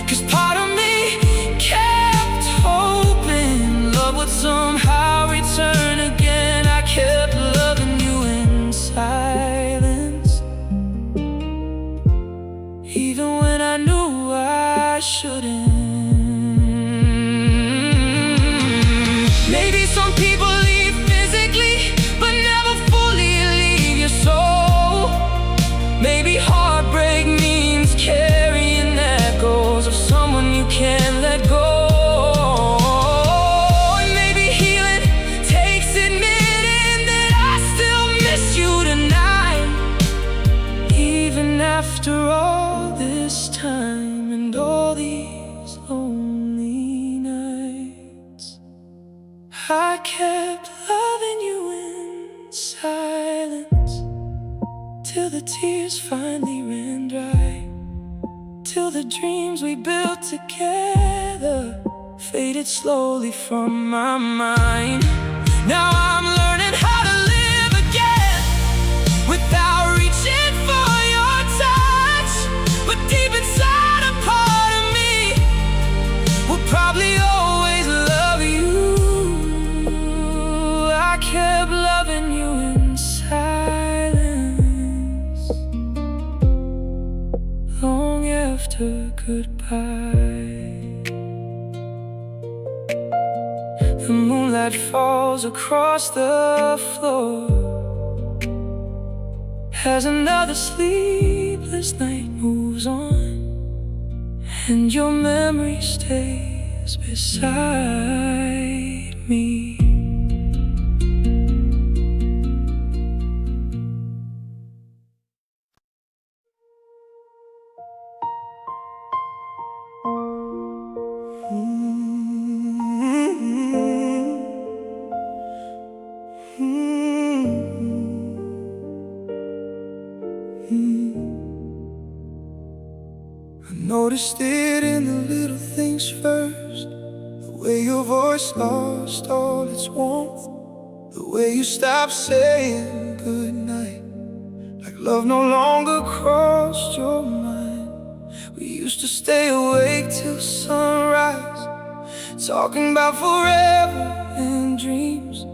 'cause part of me kept hoping love would somehow return again. I kept loving you in silence, even when I knew I shouldn't. Maybe some people leave physically, but never fully leave your soul. Maybe heartbreak means carrying echoes of someone you can't let go. And maybe healing takes admitting that I still miss you tonight, even after all this time and all these lonely nights. I kept loving you in silence till the tears finally ran dry, till the dreams we built together faded slowly from my mind. Now I'm learning how to live again without reaching for your touch. But deep inside, a part of me will probably always love you. I kept loving you in silence long after goodbye. The moonlight falls across the floor as another sleepless night moves on, and your memory stays beside me. I noticed it in the little things first, the way your voice lost all its warmth, the way you stopped saying goodnight, like love no longer crossed your mind. We used to stay awake till sunrise, talking about forever and dreams.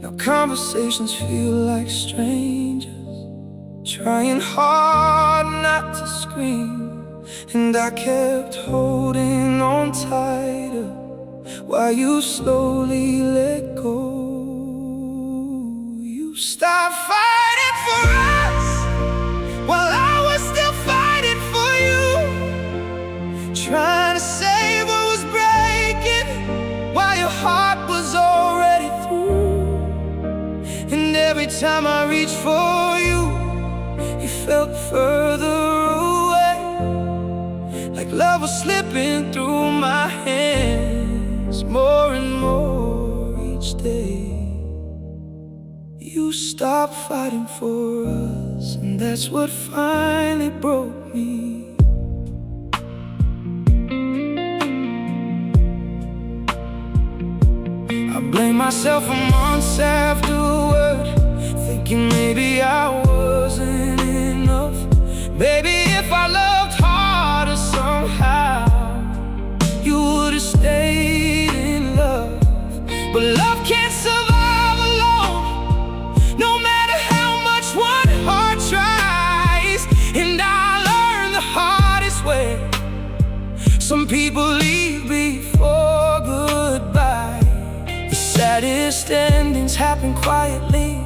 Now conversations feel like strangers, trying hard not to scream. And I kept holding on tighter while you slowly let go. stopped fighting for us while I was still fighting for you, trying to save what was breaking while your heart was already through. And every time I reached for you, you felt further away, like love was slipping through my hands more and more each day. You stopped fighting for us, and that's what finally broke me. I blame myself for months afterward, thinking maybe I wasn't enough. Baby, if I loved harder somehow, you would've stayed in love. But love can't survive alone, no matter how much one heart tries. And I learned the hardest way, some people leave before goodbye. The saddest endings happen quietly,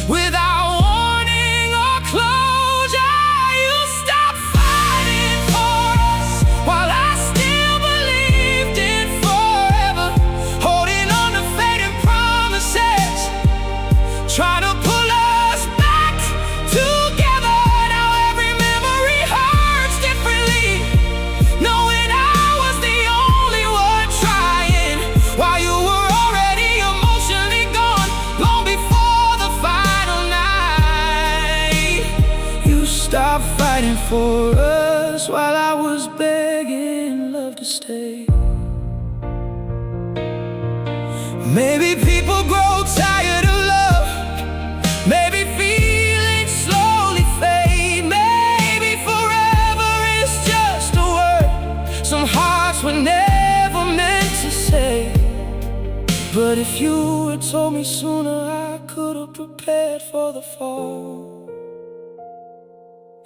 without warning or closure. You stopped fighting for us while I still believed in forever, holding on to fading promises, trying to pull us back together. Now every memory hurts differently, knowing I was the only one trying, while you were already emotionally gone long before the final night. You stopped fighting for us while I was begging love to stay. Maybe people grow tired of love, maybe feelings slowly fade, maybe forever is just a word some hearts were never meant to say. But if you had told me sooner, I could have prepared for the fall.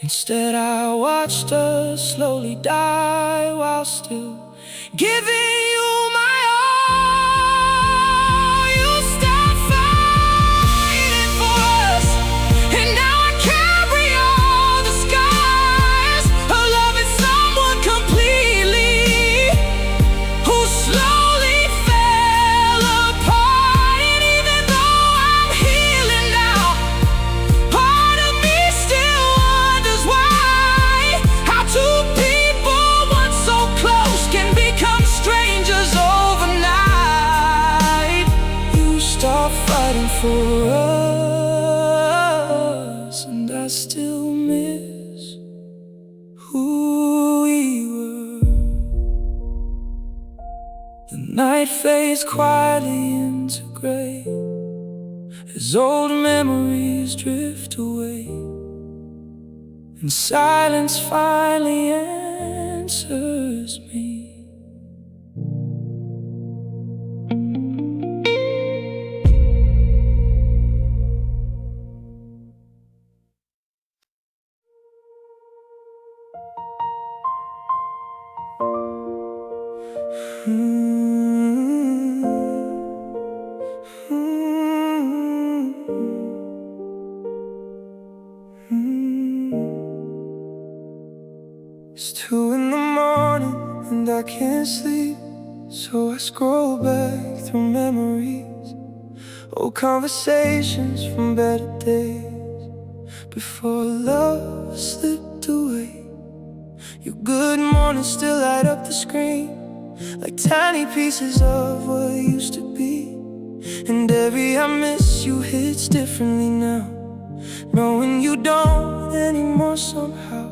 Instead I watched us slowly die while still giving you my all. You stopped fighting for us, and now I carry all the scars of loving someone completely, who slowly fell apart. And even though I'm healing now, part of me still wonders why, how two people once so close can become strangers overnight. You stopped fighting for us, and I still miss who we were. The night fades quietly into gray as old memories drift away, and silence finally answers me. It's 2 in the morning and I can't sleep, so I scroll back through memories, old conversations from better days, before love slipped away. Your good morning still light up the screen, like tiny pieces of what used to be. And every I miss you hits differently now, knowing you don't anymore somehow.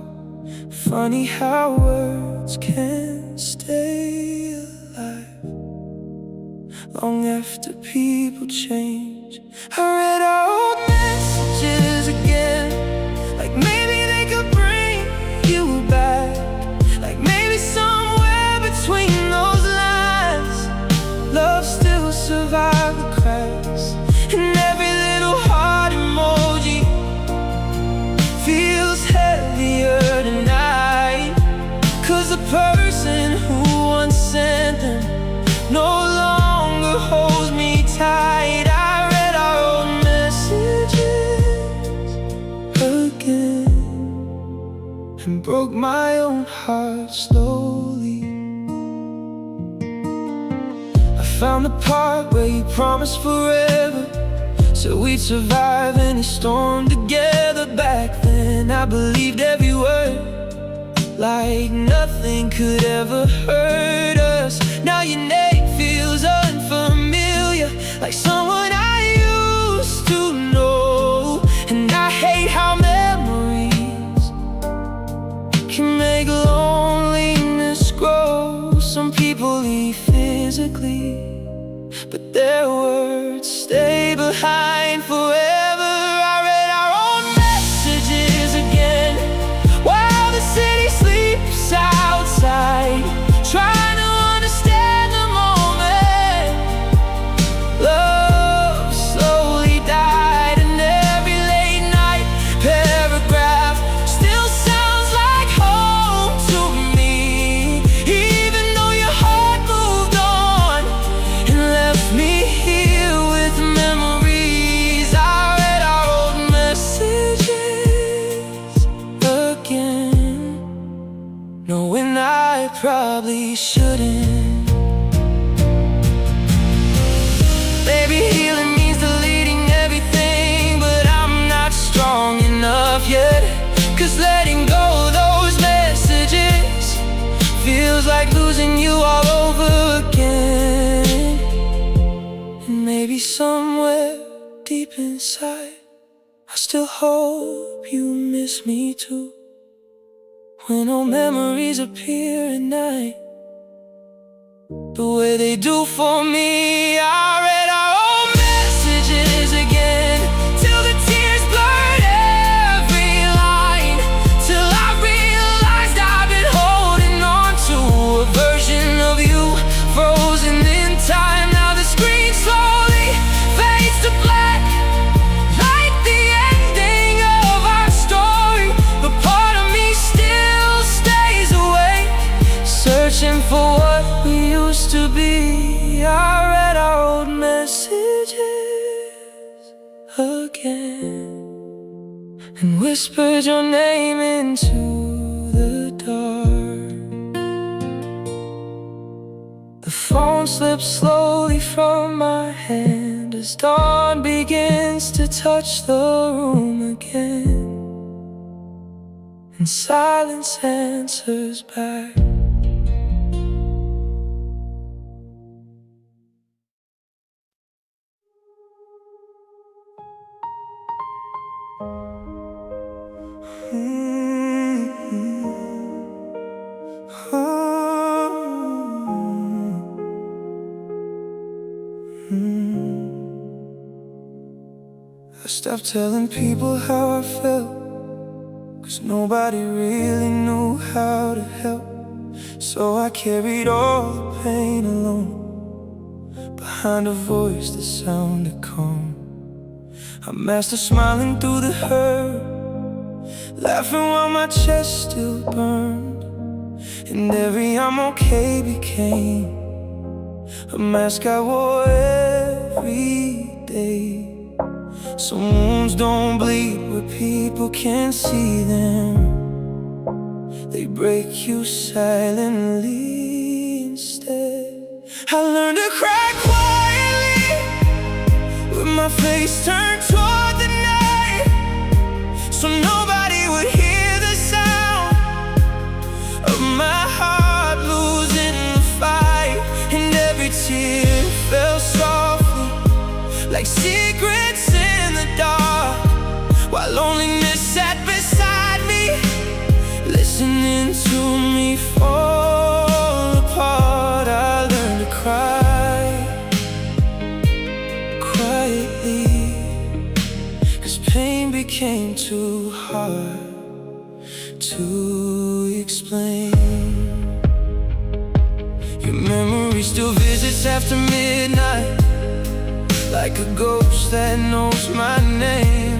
Funny how words can stay alive long after people change. I read our old messages again, like maybe they could bring you back, like maybe somewhere between those lines love still survived the cracks. And every little heart emoji feels heavier tonight, 'cause the person who once sent them no longer holds me tight. I read our old broke my own heart slowly. I found the part where you promised forever, so we'd survive any storm together. Back then I believed every word, like nothing could ever hurt us. Now your name feels unfamiliar, like someone I used to know. And I hate how memories can make loneliness grow. Some people leave physically, but their words stay behind forever. I read our own messages again while the city sleeps outside, trying to understand the moment. Love slowly died, and every late night paragraph still sounds like home to me. Even though your heart moved on and left me here with memories, I read our old messages again, knowing I probably shouldn't. Maybe healing means deleting everything, but I'm not strong enough yet. 'Cause letting go of those messages feels like losing you all over again. And maybe somewhere deep inside I still hope you miss me too, when old memories appear at night the way they do for me. I read our old messages again till the tears blurred every line, till I realized I've been holding on to a version of you frozen in time. Now the screen slowly fades to black, like the ending of our story. But part of me still stays awake, searching for what we used to be. I read our old messages again and whispered your name into the dark. The phone slips slowly from my hand as dawn begins to touch the room again, and silence answers back. I stopped telling people how I felt, 'cause nobody really knew how to help. So I carried all the pain alone, behind a voice that sounded calm. I mastered smiling through the hurt, laughing while my chest still burned. And every I'm okay became a mask I wore every day. Some wounds don't bleed where people can't see them, they break you silently instead. I learned to cry quietly, with my face turned toward the night, so nobody would hear the sound of my heart losing the fight. And every tear fell softly, like secrets in the dark, while loneliness sat beside me, listening to me fall apart. I learned to cry quietly, 'cause pain became too hard to explain. Your memory still visits after midnight, like a ghost that knows my name.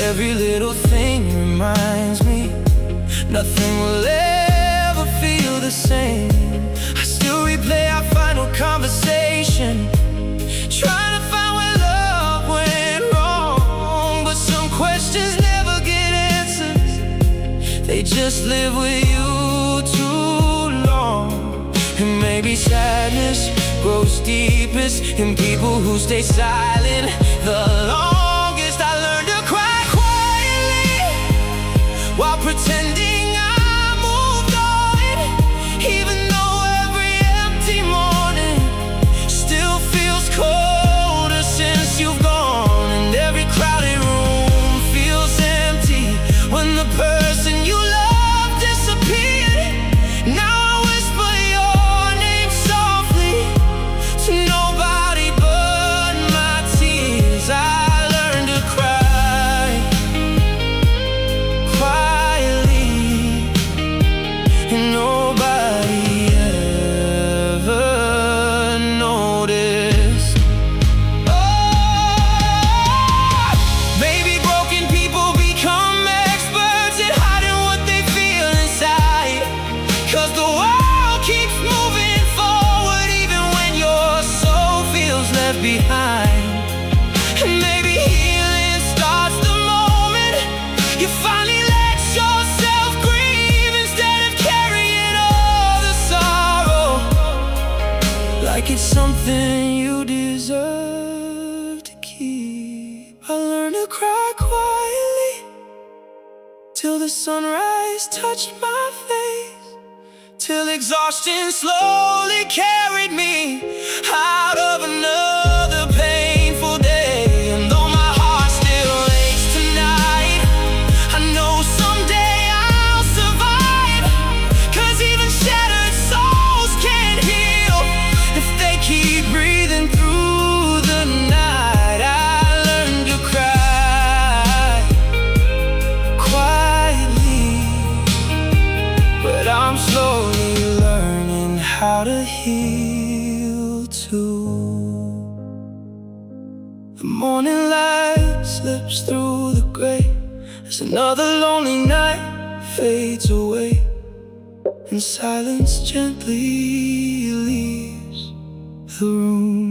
Every little thing reminds me nothing will ever feel the same. I still replay our final conversation, trying to find where love went wrong. But some questions never get answers, they just just live with you too long. And maybe sadness grows deepest in people who stay silent the longest. I learned to cry quietly while pretending I moved on, even though every empty morning still feels colder since you've gone. And every crowded room feels empty when the person you love disappeared. Now I whisper your name softly to nobody but my tears. I learned to cry quietly, and nobody ever noticed. Oh, maybe broken people become experts at hiding what they feel inside, 'cause the world keeps moving forward even when your soul feels left behind. And maybe healing starts the moment you finally let yourself grieve, instead of carrying all the sorrow like it's something you deserve to keep. I learned to cry quietly till the sunrise touched my face, till exhaustion slowly carried me out of another painful day. And though my heart still aches tonight, I know someday I'll survive, 'cause even shattered souls can heal if they keep breathing through the night. I learned to cry quietly, but I'm slowly learning how to heal too. The morning light slips through the gray as another lonely night fades away, and silence gently leaves the room.